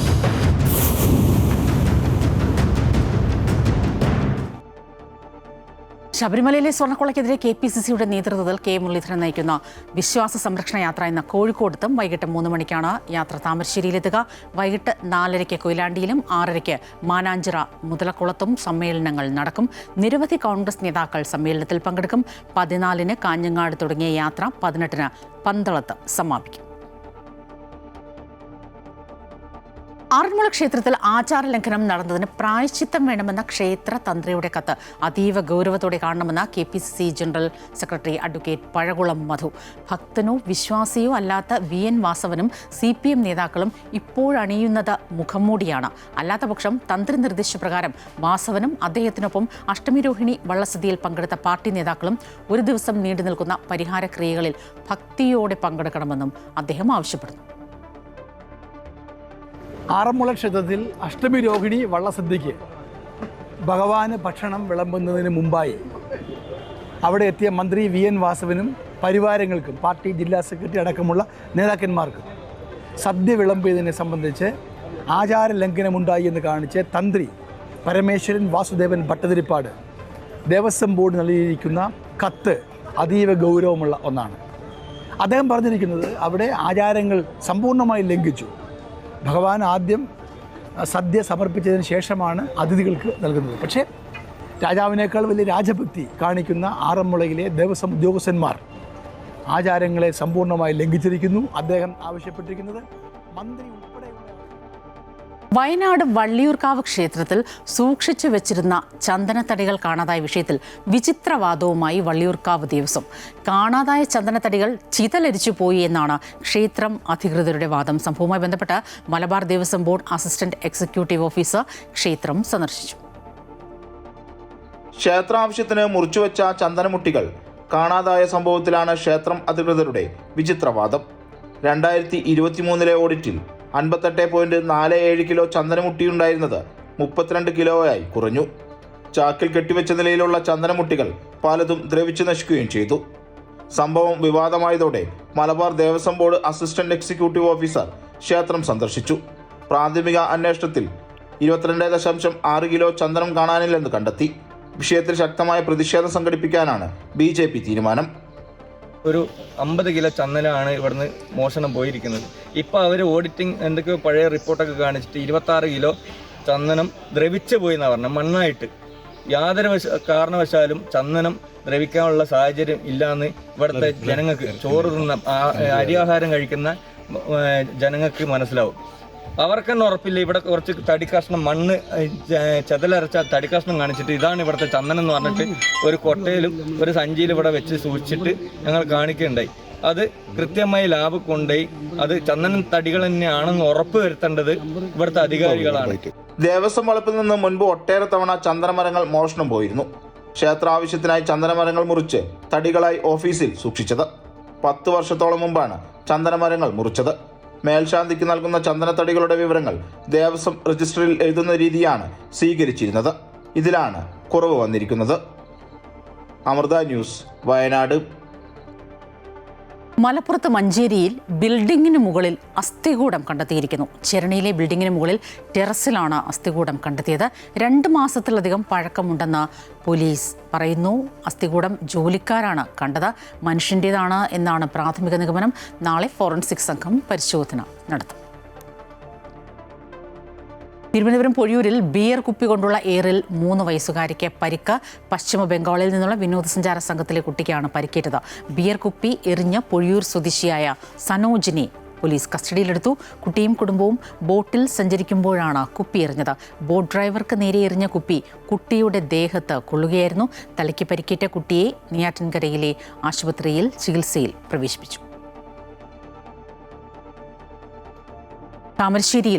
ശബരിമലയിലെ സ്വർണ്ണക്കൊള്ളയ്ക്കെതിരെ KPCCയുടെ നേതൃത്വത്തിൽ K മുരളീധരൻ നയിക്കുന്ന വിശ്വാസ സംരക്ഷണ യാത്ര ഇന്ന് കോഴിക്കോടെത്തും. വൈകിട്ട് 3 മണിക്കാണ് യാത്ര താമരശ്ശേരിയിലെത്തുക. വൈകിട്ട് 4:30 കൊയിലാണ്ടിയിലും 6:30 മാനാഞ്ചിറ മുതലക്കുളത്തും സമ്മേളനങ്ങൾ നടക്കും. നിരവധി കോൺഗ്രസ് നേതാക്കൾ സമ്മേളനത്തിൽ പങ്കെടുക്കും. 14-ന് കാഞ്ഞങ്ങാട് തുടങ്ങിയ യാത്ര 18-ന് പന്തളത്ത് സമാപിക്കും. ആറന്മുള ക്ഷേത്രത്തിൽ ആചാരലംഘനം നടന്നതിന് പ്രായശ്ചിത്തം വേണമെന്ന ക്ഷേത്ര തന്ത്രിയുടെ കത്ത് അതീവ ഗൗരവത്തോടെ കാണണമെന്ന് KPCC general secretary advocate Pazhakulam Madhu. ഭക്തനോ വിശ്വാസിയോ അല്ലാത്ത VN വാസവനും CPM നേതാക്കളും ഇപ്പോഴണിയുന്നത് മുഖംമൂടിയാണ്. അല്ലാത്തപക്ഷം തന്ത്രി നിർദ്ദേശപ്രകാരം വാസവനും അദ്ദേഹത്തിനൊപ്പം അഷ്ടമിരോഹിണി വള്ളസദ്യയിൽ പങ്കെടുത്ത പാർട്ടി നേതാക്കളും ഒരു ദിവസം നീണ്ടു നിൽക്കുന്ന പരിഹാര ക്രിയകളിൽ ഭക്തിയോടെ പങ്കെടുക്കണമെന്നും അദ്ദേഹം ആവശ്യപ്പെടുന്നു. ആറന്മുള ക്ഷേത്രത്തിൽ അഷ്ടമി രോഹിണി വള്ളസദ്യയ്ക്ക് ഭഗവാന് ഭക്ഷണം വിളമ്പുന്നതിന് മുമ്പായി അവിടെ എത്തിയ മന്ത്രി VN വാസവനും പരിവാരങ്ങൾക്കും പാർട്ടി ജില്ലാ സെക്രട്ടറി അടക്കമുള്ള നേതാക്കന്മാർക്കും സദ്യ വിളമ്പിയതിനെ സംബന്ധിച്ച് ആചാര ലംഘനമുണ്ടായി എന്ന് കാണിച്ച് തന്ത്രി പരമേശ്വരൻ വാസുദേവൻ ഭട്ടതിരിപ്പാട് ദേവസ്വം ബോർഡ് നൽകിയിരിക്കുന്ന കത്ത് അതീവ ഗൗരവമുള്ള ഒന്നാണ്. അദ്ദേഹം പറഞ്ഞിരിക്കുന്നത് അവിടെ ആചാരങ്ങൾ സമ്പൂർണ്ണമായി ലംഘിച്ചു. ഭഗവാൻ ആദ്യം സദ്യ സമർപ്പിച്ചതിന് ശേഷമാണ് അതിഥികൾക്ക് നൽകുന്നത്. പക്ഷേ രാജാവിനേക്കാൾ വലിയ രാജഭക്തി കാണിക്കുന്ന ആറന്മുളയിലെ ദേവസ്വം ഉദ്യോഗസ്ഥന്മാർ ആചാരങ്ങളെ സമ്പൂർണ്ണമായി ലംഘിച്ചിരിക്കുന്നു. അദ്ദേഹം ആവശ്യപ്പെട്ടിരിക്കുന്നത് മന്ത്രി ഉൾപ്പെടെയുള്ള വയനാട് വള്ളിയൂർക്കാവ് ക്ഷേത്രത്തിൽ സൂക്ഷിച്ചു വെച്ചിരുന്ന ചന്ദനത്തടികൾ കാണാതായ വിഷയത്തിൽ വിചിത്രവാദവുമായി വള്ളിയൂർക്കാവ് ദേവസ്വം. കാണാതായ ചന്ദനത്തടികൾ ചിതലരിച്ചു പോയി എന്നാണ് ക്ഷേത്രം അധികൃതരുടെ വാദം. സംഭവവുമായി ബന്ധപ്പെട്ട് Malabar Devaswom board assistant executive officer ക്ഷേത്രം സന്ദർശിച്ചു. ക്ഷേത്രാവശ്യത്തിന് മുറിച്ചുവെച്ച ചന്ദനമുട്ടികൾ കാണാതായ സംഭവത്തിലാണ് ക്ഷേത്രം അധികൃതരുടെ വിചിത്രവാദം. 2023 ഓഡിറ്റിൽ 58.47 കിലോ ചന്ദനമുട്ടിയുണ്ടായിരുന്നത് 32 കിലോയായി കുറഞ്ഞു. ചാക്കിൽ കെട്ടിവെച്ച നിലയിലുള്ള ചന്ദനമുട്ടികൾ പലതും ദ്രവിച്ചു നശിക്കുകയും ചെയ്തു. സംഭവം വിവാദമായതോടെ Malabar Devaswom board assistant executive officer ക്ഷേത്രം സന്ദർശിച്ചു. പ്രാഥമിക അന്വേഷണത്തിൽ 22.6 കിലോ ചന്ദനം കാണാനില്ലെന്ന് കണ്ടെത്തി. വിഷയത്തിൽ ശക്തമായ പ്രതിഷേധം സംഘടിപ്പിക്കാനാണ് BJP തീരുമാനം. ഒരു 50 കിലോ ചന്ദനമാണ് ഇവിടുന്ന് മോഷണം പോയിരിക്കുന്നത്. ഇപ്പോൾ അവർ ഓഡിറ്റിംഗ് എന്തൊക്കെയോ പഴയ റിപ്പോർട്ടൊക്കെ കാണിച്ചിട്ട് 26 കിലോ ചന്ദനം ദ്രവിച്ചു പോയി എന്നാണ് പറഞ്ഞത്. മണ്ണായിട്ട് യാതൊരു കാരണവശാലും ചന്ദനം ദ്രവിക്കാനുള്ള സാഹചര്യം ഇല്ലയെന്ന് ഇവിടുത്തെ ജനങ്ങൾക്ക്, ചോറ് തിന്ന അരിയാഹാരം കഴിക്കുന്ന ജനങ്ങൾക്ക് മനസ്സിലാവും. അവർക്ക് തന്നെ ഉറപ്പില്ല. ഇവിടെ കുറച്ച് തടിക്കഷ്ണം മണ്ണ് ചെതലരച്ച തടിക്കഷ്ണം കാണിച്ചിട്ട് ഇതാണ് ഇവിടുത്തെ ചന്ദനം എന്ന് പറഞ്ഞിട്ട് ഒരു കൊട്ടയിലും ഒരു സഞ്ചിയിലും ഇവിടെ വെച്ച് സൂക്ഷിച്ചിട്ട് ഞങ്ങൾ കാണിക്കുകയുണ്ടായി. അത് കൃത്യമായി ലാബ് കൊണ്ടുപോയി അത് ചന്ദനം തടികൾ തന്നെയാണെന്ന് ഉറപ്പ് വരുത്തേണ്ടത് ഇവിടുത്തെ അധികാരികളാണ്. ദേവസ്വം വളപ്പിൽ നിന്ന് മുൻപ് ഒട്ടേറെ തവണ ചന്ദനമരങ്ങൾ മോഷണം പോയിരുന്നു. ക്ഷേത്ര ആവശ്യത്തിനായി ചന്ദനമരങ്ങൾ മുറിച്ച് തടികളായി ഓഫീസിൽ സൂക്ഷിച്ചത്. 10 വർഷത്തോളം മുമ്പാണ് ചന്ദനമരങ്ങൾ മുറിച്ചത്. മേൽശാന്തിക്ക് നൽകുന്ന ചന്ദനത്തടികളുടെ വിവരങ്ങൾ ദേവസ്വം രജിസ്റ്ററിൽ എഴുതുന്ന രീതിയാണ് സ്വീകരിച്ചിരുന്നത്. ഇതിലാണ് കുറവ് വന്നിരിക്കുന്നത്. അമൃത ന്യൂസ്, വയനാട്. മലപ്പുറത്ത് മഞ്ചേരിയിൽ ബിൽഡിങ്ങിന് മുകളിൽ അസ്ഥികൂടം കണ്ടെത്തിയിരിക്കുന്നു. ചെരണിയിലെ ബിൽഡിങ്ങിന് മുകളിൽ ടെറസിലാണ് അസ്ഥികൂടം കണ്ടെത്തിയത്. 2 മാസത്തിലധികം പഴക്കമുണ്ടെന്ന് പോലീസ് പറയുന്നു. അസ്ഥികൂടം ജോലിക്കാരാണ് കണ്ടത്. മനുഷ്യൻ്റേതാണ് എന്നാണ് പ്രാഥമിക നിഗമനം. നാളെ ഫോറൻസിക് സംഘം പരിശോധന നടത്തും. തിരുവനന്തപുരം പൊഴിയൂരിൽ ബിയർ കുപ്പി കൊണ്ടുള്ള ഏറിൽ 3 വയസ്സുകാരിക്ക് പരിക്ക്. പശ്ചിമ ബംഗാളിൽ നിന്നുള്ള വിനോദസഞ്ചാര സംഘത്തിലെ കുട്ടിക്കാണ് പരിക്കേറ്റത്. ബിയർ കുപ്പി എറിഞ്ഞ് പൊഴിയൂർ സ്വദേശിയായ സനോജിനെ പോലീസ് കസ്റ്റഡിയിലെടുത്തു. കുട്ടിയും കുടുംബവും ബോട്ടിൽ സഞ്ചരിക്കുമ്പോഴാണ് കുപ്പി എറിഞ്ഞത്. ബോട്ട് ഡ്രൈവർക്ക് നേരെ എറിഞ്ഞ കുപ്പി കുട്ടിയുടെ ദേഹത്ത് കൊള്ളുകയായിരുന്നു. തലയ്ക്ക് പരിക്കേറ്റ കുട്ടിയെ നെയ്യാറ്റിൻകരയിലെ ആശുപത്രിയിൽ ചികിത്സയിൽ പ്രവേശിപ്പിച്ചു.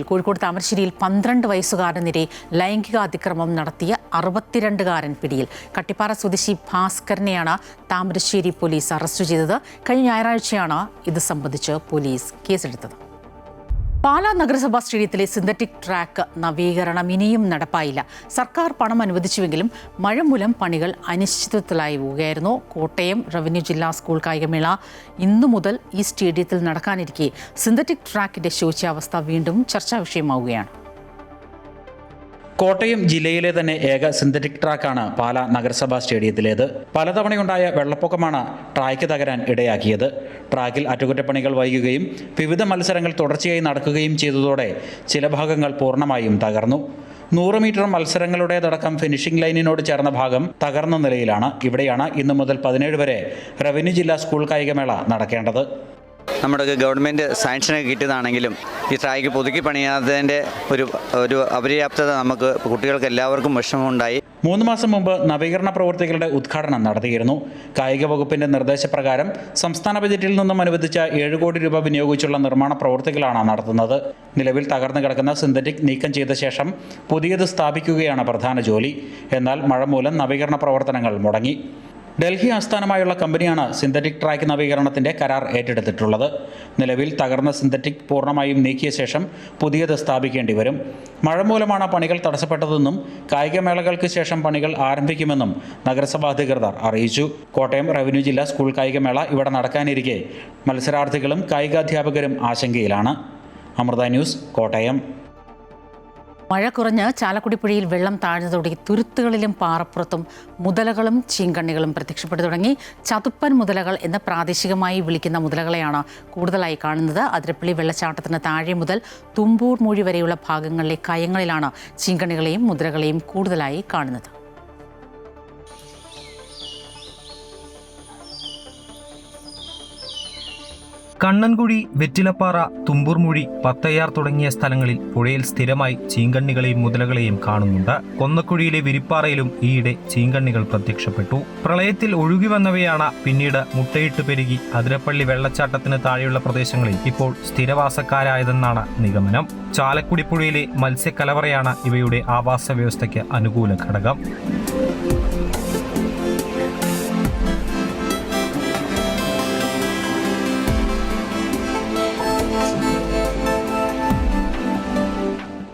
കോഴിക്കോട് താമരശ്ശേരിയിൽ 12 വയസ്സുകാരനെതിരെ ലൈംഗിക അതിക്രമം നടത്തിയ 62കാരൻ പിടിയിൽ. കട്ടിപ്പാറ സ്വദേശി ഭാസ്കരനെയാണ് താമരശ്ശേരി പോലീസ് അറസ്റ്റ് ചെയ്തത്. കഴിഞ്ഞ ഞായറാഴ്ചയാണ് ഇത് സംബന്ധിച്ച് പോലീസ് കേസെടുത്തത്. പാലാ നഗരസഭാ സ്റ്റേഡിയത്തിലെ സിന്തറ്റിക് ട്രാക്ക് നവീകരണം ഇനിയും നടപ്പായില്ല. സർക്കാർ പണം അനുവദിച്ചുവെങ്കിലും മഴ മൂലം പണികൾ അനിശ്ചിതത്വത്തിലായി പോവുകയായിരുന്നു. കോട്ടയം റവന്യൂ ജില്ലാ സ്കൂൾ കായികമേള ഇന്നു മുതൽ ഈ സ്റ്റേഡിയത്തിൽ നടക്കാനിരിക്കെ സിന്തറ്റിക് ട്രാക്കിന്റെ ശോച്യാവസ്ഥ വീണ്ടും ചർച്ചാ വിഷയമാവുകയാണ്. കോട്ടയം ജില്ലയിലെ തന്നെ ഏക സിന്തറ്റിക് ട്രാക്കാണ് പാലാ നഗരസഭാ സ്റ്റേഡിയത്തിലേത്. പലതവണയുണ്ടായ വെള്ളപ്പൊക്കമാണ് ട്രാക്ക് തകരാൻ ഇടയാക്കിയത്. ട്രാക്കിൽ അറ്റകുറ്റപ്പണികൾ വൈകുകയും വിവിധ മത്സരങ്ങൾ തുടർച്ചയായി നടക്കുകയും ചെയ്തതോടെ ചില ഭാഗങ്ങൾ പൂർണ്ണമായും തകർന്നു. 100 മീറ്റർ മത്സരങ്ങളുടേതടക്കം ഫിനിഷിംഗ് ലൈനിനോട് ചേർന്ന ഭാഗം തകർന്ന നിലയിലാണ്. ഇവിടെയാണ് ഇന്നു മുതൽ 17 വരെ റവന്യൂ ജില്ലാ സ്കൂൾ കായികമേള നടക്കേണ്ടത്. നമ്മുടെ ഗവൺമെൻറ് സാങ്ഷനൊക്കെ കിട്ടിയതാണെങ്കിലും ഈ ട്രാക്ക് പുതുക്കി പണിയാത്തതിൻ്റെ ഒരു അപര്യാപ്തത നമുക്ക് കുട്ടികൾക്ക് എല്ലാവർക്കും വിഷമമുണ്ടായി. 3 മാസം മുമ്പ് നവീകരണ പ്രവൃത്തികളുടെ ഉദ്ഘാടനം നടത്തിയിരുന്നു. കായിക വകുപ്പിന്റെ നിർദ്ദേശപ്രകാരം സംസ്ഥാന ബജറ്റിൽ നിന്നും അനുവദിച്ച 7 കോടി രൂപ വിനിയോഗിച്ചുള്ള നിർമ്മാണ പ്രവൃത്തികളാണ് നടത്തുന്നത്. നിലവിൽ തകർന്നു കിടക്കുന്ന സിന്തറ്റിക് നീക്കം ചെയ്ത ശേഷം പുതിയത് സ്ഥാപിക്കുകയാണ് പ്രധാന ജോലി. എന്നാൽ മഴ മൂലം നവീകരണ പ്രവർത്തനങ്ങൾ മുടങ്ങി. ഡൽഹി ആസ്ഥാനമായുള്ള കമ്പനിയാണ് സിന്തറ്റിക് ട്രാക്ക് നവീകരണത്തിന്റെ കരാർ ഏറ്റെടുത്തിട്ടുള്ളത്. നിലവിൽ തകർന്ന സിന്തറ്റിക് പൂർണ്ണമായും നീക്കിയ ശേഷം പുതിയത് സ്ഥാപിക്കേണ്ടി വരും. മഴ മൂലമാണ് പണികൾ തടസ്സപ്പെട്ടതെന്നും കായികമേളകൾക്ക് ശേഷം പണികൾ ആരംഭിക്കുമെന്നും നഗരസഭാ അധികൃതർ അറിയിച്ചു. കോട്ടയം റവന്യൂ ജില്ലാ സ്കൂൾ കായികമേള ഇവിടെ നടക്കാനിരിക്കെ മത്സരാർത്ഥികളും കായികാധ്യാപകരും ആശങ്കയിലാണ്. അമൃത ന്യൂസ്, കോട്ടയം. മഴ കുറഞ്ഞ് ചാലക്കുടി പുഴയിൽ വെള്ളം താഴ്ന്നതോടെ തുരുത്തുകളിലും പാറപ്പുറത്തും മുതലകളും ചീങ്കണ്ണികളും പ്രത്യക്ഷപ്പെട്ടു തുടങ്ങി. ചതുപ്പൻ മുതലകൾ എന്ന് പ്രാദേശികമായി വിളിക്കുന്ന മുതലകളെയാണ് കൂടുതലായി കാണുന്നത്. അതിരപ്പള്ളി വെള്ളച്ചാട്ടത്തിന് താഴെ മുതൽ തുമ്പൂർ മൂഴി വരെയുള്ള ഭാഗങ്ങളിലെ കയങ്ങളിലാണ് ചീങ്കണ്ണികളെയും മുതലകളെയും കൂടുതലായി കാണുന്നത്. കണ്ണൻകുഴി, വെറ്റിലപ്പാറ, തുമ്പൂർമൂഴി, പത്തയ്യാർ തുടങ്ങിയ സ്ഥലങ്ങളിൽ പുഴയിൽ സ്ഥിരമായി ചീങ്കണ്ണികളെയും മുതലകളെയും കാണുന്നുണ്ട്. കൊന്നക്കുഴിയിലെ വിരിപ്പാറയിലും ഈയിടെ ചീങ്കണ്ണികൾ പ്രത്യക്ഷപ്പെട്ടു. പ്രളയത്തിൽ ഒഴുകി വന്നവയാണ് പിന്നീട് മുട്ടയിട്ട് പെരുകി അതിരപ്പള്ളി വെള്ളച്ചാട്ടത്തിന് താഴെയുള്ള പ്രദേശങ്ങളിൽ ഇപ്പോൾ സ്ഥിരവാസക്കാരായതെന്നാണ് നിഗമനം. ചാലക്കുടി പുഴയിലെ മത്സ്യക്കലവറയാണ് ഇവയുടെ ആവാസ വ്യവസ്ഥയ്ക്ക് അനുകൂല ഘടകം.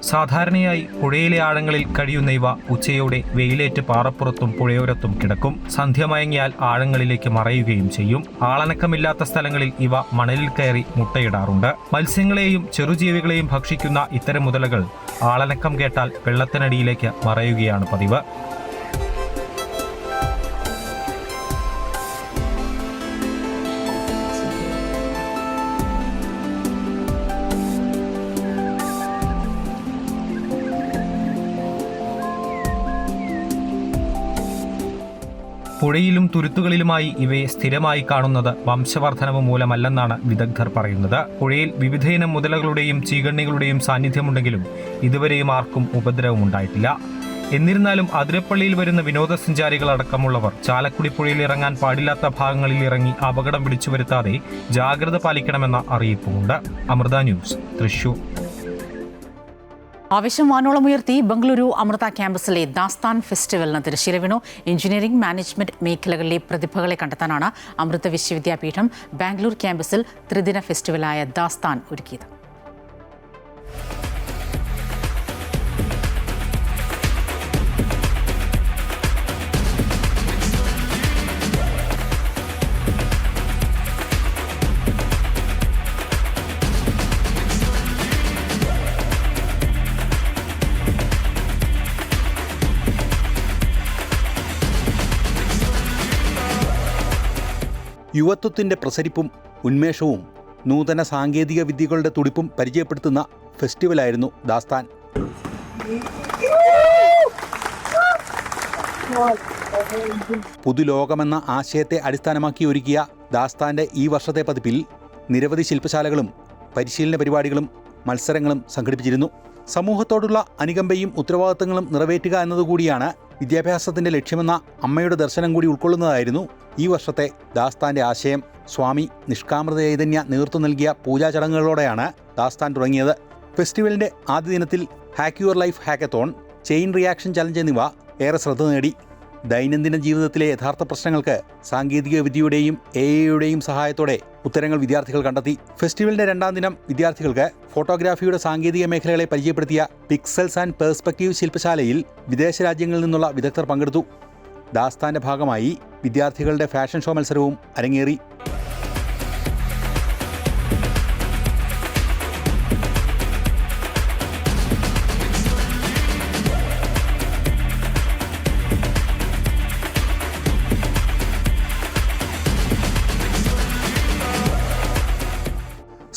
സാധാരണയായി പുഴയിലെ ആഴങ്ങളിൽ കഴിയുന്ന ഇവ ഉച്ചയോടെ വെയിലേറ്റ് പാറപ്പുറത്തും പുഴയോരത്തും കിടക്കും. സന്ധ്യ മയങ്ങിയാൽ ആഴങ്ങളിലേക്ക് മറയുകയും ചെയ്യും. ആളനക്കമില്ലാത്ത സ്ഥലങ്ങളിൽ ഇവ മണലിൽ കയറി മുട്ടയിടാറുണ്ട്. മത്സ്യങ്ങളെയും ചെറുജീവികളെയും ഭക്ഷിക്കുന്ന ഇത്തരം മുതലകൾ ആളനക്കം കേട്ടാൽ വെള്ളത്തിനടിയിലേക്ക് മറയുകയാണ് പതിവ്. പുഴയിലും തുരുത്തുകളിലുമായി ഇവയെ സ്ഥിരമായി കാണുന്നത് വംശവർദ്ധനവ് മൂലമല്ലെന്നാണ് വിദഗ്ധർ പറയുന്നത്. പുഴയിൽ വിവിധയിനം മുതലകളുടെയും ചീങ്കണ്ണികളുടെയും സാന്നിധ്യമുണ്ടെങ്കിലും ഇതുവരെയും ആർക്കും ഉപദ്രവമുണ്ടായിട്ടില്ല. എന്നിരുന്നാലും അതിരപ്പള്ളിയിൽ വരുന്ന വിനോദസഞ്ചാരികളടക്കമുള്ളവർ ചാലക്കുടി പുഴയിൽ ഇറങ്ങാൻ പാടില്ലാത്ത ഭാഗങ്ങളിൽ ഇറങ്ങി അപകടം വിളിച്ചു വരുത്താതെ ജാഗ്രത പാലിക്കണമെന്ന അറിയിപ്പുമുണ്ട്. അമൃത ന്യൂസ്, തൃശൂർ. ആവശ്യം വാനോളമുയർത്തി ബംഗളൂരു അമൃത ക്യാമ്പസിലെ ദാസ്താൻ ഫെസ്റ്റിവലിന് തിരശ്ശീല വീണു. എഞ്ചിനീയറിംഗ്, മാനേജ്മെന്റ് മേഖലകളിലെ പ്രതിഭകളെ കണ്ടെത്താനാണ് അമൃത വിശ്വവിദ്യാപീഠം ബാംഗ്ലൂർ ക്യാമ്പസിൽ ത്രിദിന ഫെസ്റ്റിവലായ ദാസ്താൻ ഒരുക്കിയത്. യുവത്വത്തിൻ്റെ പ്രസരിപ്പും ഉന്മേഷവും നൂതന സാങ്കേതിക വിദ്യകളുടെ തുടിപ്പും പരിചയപ്പെടുത്തുന്ന ഫെസ്റ്റിവലായിരുന്നു ദാസ്താൻ. പുതുലോകമെന്ന ആശയത്തെ അടിസ്ഥാനമാക്കി ഒരുക്കിയ ദാസ്താൻ്റെ ഈ വർഷത്തെ പതിപ്പിൽ നിരവധി ശില്പശാലകളും പരിശീലന പരിപാടികളും മത്സരങ്ങളും സംഘടിപ്പിച്ചിരുന്നു. സമൂഹത്തോടുള്ള അനുകമ്പയും ഉത്തരവാദിത്തങ്ങളും നിറവേറ്റുക എന്നതുകൂടിയാണ് വിദ്യാഭ്യാസത്തിൻ്റെ ലക്ഷ്യമെന്ന അമ്മയുടെ ദർശനം കൂടി ഉൾക്കൊള്ളുന്നതായിരുന്നു ഈ വർഷത്തെ ദാസ്താൻ്റെ ആശയം. സ്വാമി നിഷ്കാമൃത ചൈതന്യ നേതൃത്വം നൽകിയ പൂജാ ചടങ്ങുകളോടെയാണ് ദാസ്താൻ തുടങ്ങിയത്. ഫെസ്റ്റിവലിൻ്റെ ആദ്യ ദിനത്തിൽ hack your life hackathon, chain reaction challenge എന്നിവ ഏറെ ശ്രദ്ധ നേടി. ദൈനംദിന ജീവിതത്തിലെ യഥാർത്ഥ പ്രശ്നങ്ങൾക്ക് സാങ്കേതിക വിദ്യയുടെയും AI-യുടെയും സഹായത്തോടെ ഉത്തരങ്ങൾ വിദ്യാർത്ഥികൾ കണ്ടെത്തി. ഫെസ്റ്റിവലിൻ്റെ 2ാം ദിനം വിദ്യാർത്ഥികൾക്ക് ഫോട്ടോഗ്രാഫിയുടെ സാങ്കേതിക മേഖലകളെ പരിചയപ്പെടുത്തിയ പിക്സൽസ് ആൻഡ് പേഴ്സ്പെക്റ്റീവ് ശില്പശാലയിൽ വിദേശ രാജ്യങ്ങളിൽ നിന്നുള്ള വിദഗ്ധർ പങ്കെടുത്തു. ദാസ്താൻ്റെ ഭാഗമായി വിദ്യാർത്ഥികളുടെ ഫാഷൻ ഷോ മത്സരവും അരങ്ങേറി.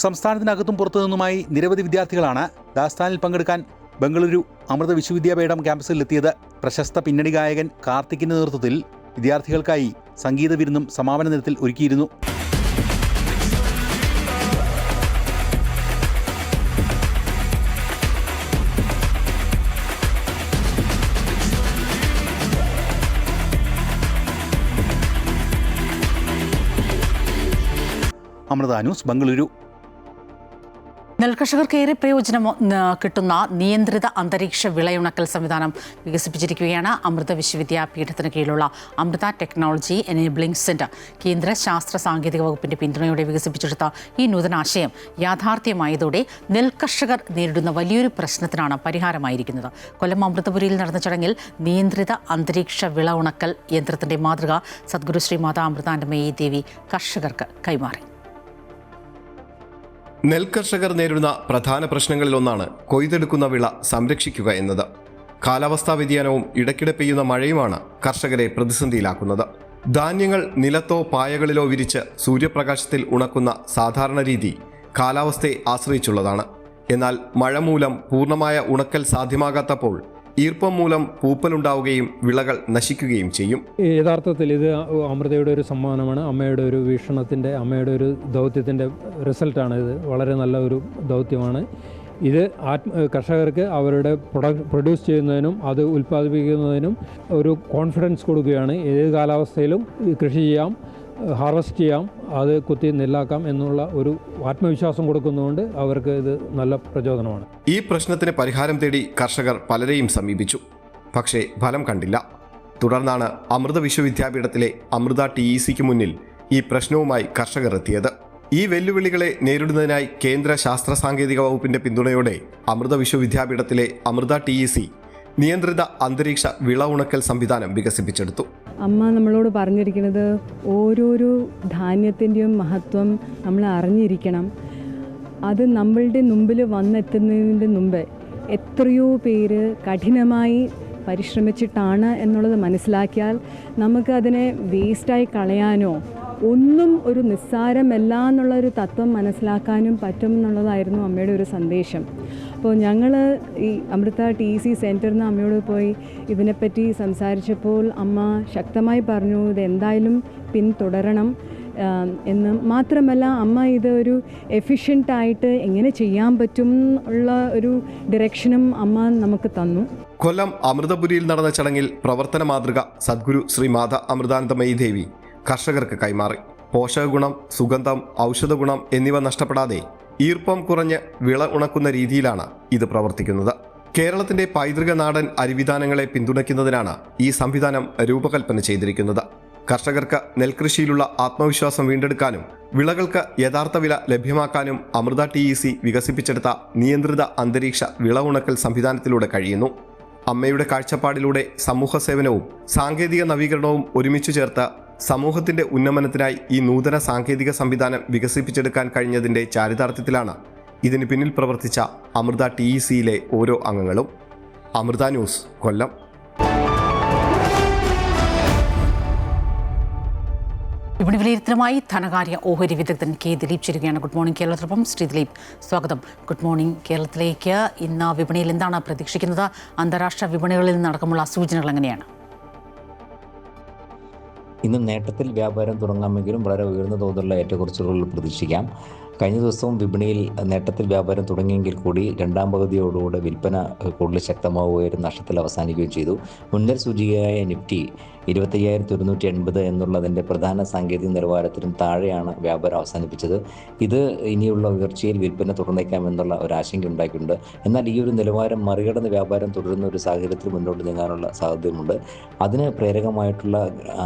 സംസ്ഥാനത്തിനകത്തും പുറത്തുനിന്നുമായി നിരവധി വിദ്യാർത്ഥികളാണ് ദാസ്താനിൽ പങ്കെടുക്കാൻ ബംഗളൂരു അമൃത വിശ്വവിദ്യാപീഠം ക്യാമ്പസിലെത്തിയത്. പ്രശസ്ത പിന്നണി ഗായകൻ കാർത്തിക്കിൻ്റെ നേതൃത്വത്തിൽ വിദ്യാർത്ഥികൾക്കായി സംഗീത വിരുന്നും സമാപന ദിനത്തിൽ ഒരുക്കിയിരുന്നു. അമൃത ന്യൂസ്, ബംഗളൂരു. നെൽകർഷകർക്ക് ഏറെ പ്രയോജനം കിട്ടുന്ന നിയന്ത്രിത അന്തരീക്ഷ വിളയുണക്കൽ സംവിധാനം വികസിപ്പിച്ചിരിക്കുകയാണ് അമൃത വിശ്വവിദ്യാപീഠത്തിന് കീഴിലുള്ള അമൃത ടെക്നോളജി എനേബിളിംഗ് സെന്റർ. കേന്ദ്ര ശാസ്ത്ര സാങ്കേതിക വകുപ്പിന്റെ പിന്തുണയോടെ വികസിപ്പിച്ചെടുത്ത ഈ നൂതനാശയം യാഥാർത്ഥ്യമായതോടെ നെൽകർഷകർ നേരിടുന്ന വലിയൊരു പ്രശ്നത്തിനാണ് പരിഹാരമായിരിക്കുന്നത്. കൊല്ലം അമൃതപുരിയിൽ നടന്ന ചടങ്ങിൽ നിയന്ത്രിത അന്തരീക്ഷ വിള ഉണക്കൽ യന്ത്രത്തിന്റെ മാതൃക സദ്ഗുരു ശ്രീ മാതാ അമൃതാനന്ദമയി ദേവി കർഷകർക്ക് കൈമാറി. നെൽകർഷകർ നേരിടുന്ന പ്രധാന പ്രശ്നങ്ങളിലൊന്നാണ് കൊയ്തെടുക്കുന്ന വിള സംരക്ഷിക്കുക എന്നത്. കാലാവസ്ഥാ വ്യതിയാനവും ഇടയ്ക്കിടെ പെയ്യുന്ന മഴയുമാണ് കർഷകരെ പ്രതിസന്ധിയിലാക്കുന്നത്. ധാന്യങ്ങൾ നിലത്തോ പായകളിലോ വിരിച്ച് സൂര്യപ്രകാശത്തിൽ ഉണക്കുന്ന സാധാരണ രീതി കാലാവസ്ഥയെ ആശ്രയിച്ചുള്ളതാണ്. എന്നാൽ മഴ മൂലം പൂർണ്ണമായ ഉണക്കൽ സാധ്യമാകാത്തപ്പോൾ ഈർപ്പം മൂലം പൂപ്പലുണ്ടാവുകയും വിളകൾ നശിക്കുകയും ചെയ്യും. യഥാർത്ഥത്തിൽ ഇത് അമൃതയുടെ ഒരു സമ്മാനമാണ്. അമ്മയുടെ ഒരു വീക്ഷണത്തിൻ്റെ, അമ്മയുടെ ഒരു ദൗത്യത്തിൻ്റെ റിസൾട്ടാണ് ഇത്. വളരെ നല്ല ഒരു ദൗത്യമാണ് ഇത്. കർഷകർക്ക് അവരുടെ പ്രൊഡ്യൂസ് ചെയ്യുന്നതിനും അത് ഉൽപ്പാദിപ്പിക്കുന്നതിനും ഒരു കോൺഫിഡൻസ് കൊടുക്കുകയാണ്. ഏത് കാലാവസ്ഥയിലും കൃഷി ചെയ്യാം, ഹാർവസ്റ്റ് ചെയ്യാം, അത് കുത്തി നെല്ലാക്കാം എന്നുള്ള ഒരു ആത്മവിശ്വാസം കൊടുക്കുന്നതുകൊണ്ട് അവർക്ക് ഇത് നല്ല പ്രചോദനമാണ്. ഈ പ്രശ്നത്തിന് പരിഹാരം തേടി കർഷകർ പലരെയും സമീപിച്ചു. പക്ഷേ ഫലം കണ്ടില്ല. തുടർന്നാണ് അമൃത വിശ്വവിദ്യാപീഠത്തിലെ അമൃത TECക്ക് മുന്നിൽ ഈ പ്രശ്നവുമായി കർഷകർ എത്തിയത്. ഈ വെല്ലുവിളികളെ നേരിടുന്നതിനായി കേന്ദ്ര ശാസ്ത്ര സാങ്കേതിക വകുപ്പിന്റെ പിന്തുണയോടെ അമൃത വിശ്വവിദ്യാപീഠത്തിലെ അമൃത TEC നിയന്ത്രിത അന്തരീക്ഷ വിള ഉണക്കൽ സംവിധാനം വികസിപ്പിച്ചെടുത്തു. അമ്മ നമ്മളോട് പറഞ്ഞിരിക്കുന്നത് ഓരോരോ ധാന്യത്തിൻ്റെയും മഹത്വം നമ്മൾ അറിഞ്ഞിരിക്കണം. അത് നമ്മളുടെ മുമ്പിൽ വന്നെത്തുന്നതിൻ്റെ മുമ്പ് എത്രയോ പേര് കഠിനമായി പരിശ്രമിച്ചിട്ടാണ് എന്നുള്ളത് മനസ്സിലാക്കിയാൽ നമുക്കതിനെ വേസ്റ്റായി കളയാനോ ഒന്നും ഒരു നിസ്സാരമല്ല എന്നുള്ളൊരു തത്വം മനസ്സിലാക്കാനും പറ്റും എന്നുള്ളതായിരുന്നു അമ്മയുടെ ഒരു സന്ദേശം. അപ്പോൾ ഞങ്ങൾ ഈ അമൃത TEC സെൻറ്ററിൽ നിന്ന് അമ്മയോട് പോയി ഇതിനെപ്പറ്റി സംസാരിച്ചപ്പോൾ അമ്മ ശക്തമായി പറഞ്ഞു ഇത് എന്തായാലും പിന്തുടരണം എന്ന്. മാത്രമല്ല അമ്മ ഇത് ഒരു എഫിഷ്യൻ്റായിട്ട് എങ്ങനെ ചെയ്യാൻ പറ്റും ഉള്ള ഒരു ഡയറക്ഷനും അമ്മ നമുക്ക് തന്നു. കൊല്ലം അമൃതപുരിയിൽ നടന്ന ചടങ്ങിൽ പ്രവർത്തന മാതൃക സദ്ഗുരു ശ്രീ മാതാ അമൃതാനന്ദമയി ദേവി കർഷകർക്ക് കൈമാറി. പോഷകഗുണം, സുഗന്ധം, ഔഷധഗുണം എന്നിവ നഷ്ടപ്പെടാതെ ഈർപ്പം കുറഞ്ഞ് വിള ഉണക്കുന്ന രീതിയിലാണ് ഇത് പ്രവർത്തിക്കുന്നത്. കേരളത്തിന്റെ പൈതൃക നാടൻ അരിവിധാനങ്ങളെ പിന്തുണയ്ക്കുന്നതിനാണ് ഈ സംവിധാനം രൂപകൽപ്പന ചെയ്തിരിക്കുന്നത്. കർഷകർക്ക് നെൽകൃഷിയിലുള്ള ആത്മവിശ്വാസം വീണ്ടെടുക്കാനും വിളകൾക്ക് യഥാർത്ഥ വില ലഭ്യമാക്കാനും അമൃത TEC വികസിപ്പിച്ചെടുത്ത നിയന്ത്രിത അന്തരീക്ഷ വിള ഉണക്കൽ സംവിധാനത്തിലൂടെ കഴിയുന്നു. അമ്മയുടെ കാഴ്ചപ്പാടിലൂടെ സമൂഹ സേവനവും സാങ്കേതിക നവീകരണവും ഒരുമിച്ചു ചേർത്ത് സമൂഹത്തിന്റെ ഉന്നമനത്തിനായി ഈ നൂതന സാങ്കേതിക സംവിധാനം വികസിപ്പിച്ചെടുക്കാൻ കഴിഞ്ഞതിന്റെ ചാരിതാർത്ഥ്യത്തിലാണ് ഇതിന് പിന്നിൽ പ്രവർത്തിച്ച അമൃത TECയിലെ ഓരോ അംഗങ്ങളും. അമൃത ന്യൂസ്, കൊല്ലം. വിപണി വിലയിരുത്തലുമായി ധനകാര്യ ഓഹരി വിദഗ്ധൻ K. ദിലീപ് ചേരുകയാണ്. ഗുഡ് മോർണിംഗ് കേരളത്തിനൊപ്പം ശ്രീ ദിലീപ്, സ്വാഗതം. ഗുഡ് മോർണിംഗ് കേരളത്തിലേക്ക്. ഇന്ന് വിപണിയിൽ എന്താണ് പ്രതീക്ഷിക്കുന്നത്? അന്താരാഷ്ട്ര വിപണികളിൽ നിന്നടക്കമുള്ള സൂചനകൾ എങ്ങനെയാണ്? ഇന്ന് നേട്ടത്തിൽ വ്യാപാരം തുടങ്ങാമെങ്കിലും വളരെ ഉയർന്ന തോതിലുള്ള ഏറ്റക്കുറച്ചിലുകൾ പ്രതീക്ഷിക്കാം. കഴിഞ്ഞ ദിവസവും വിപണിയിൽ നേട്ടത്തിൽ വ്യാപാരം തുടങ്ങിയെങ്കിൽ കൂടി രണ്ടാം പകുതിയോടുകൂടെ വിൽപ്പന കൂടുതൽ ശക്തമാവുകയും നഷ്ടത്തിൽ അവസാനിക്കുകയും ചെയ്തു. മുൻനിര സൂചികയായ നിഫ്റ്റി 25,180 എന്നുള്ളതിൻ്റെ പ്രധാന സാങ്കേതിക നിലവാരത്തിനും താഴെയാണ് വ്യാപാരം അവസാനിപ്പിച്ചത്. ഇത് ഇനിയുള്ള ഉയർച്ചയിൽ വിൽപ്പന തുടർന്നേക്കാമെന്നുള്ള ഒരു ആശങ്ക ഉണ്ടാക്കിയിട്ടുണ്ട്. എന്നാൽ ഈ ഒരു നിലവാരം മറികടന്ന് വ്യാപാരം തുടരുന്ന ഒരു സാഹചര്യത്തിൽ മുന്നോട്ട് നീങ്ങാനുള്ള സാധ്യതയുമുണ്ട്. അതിന് പ്രേരകമായിട്ടുള്ള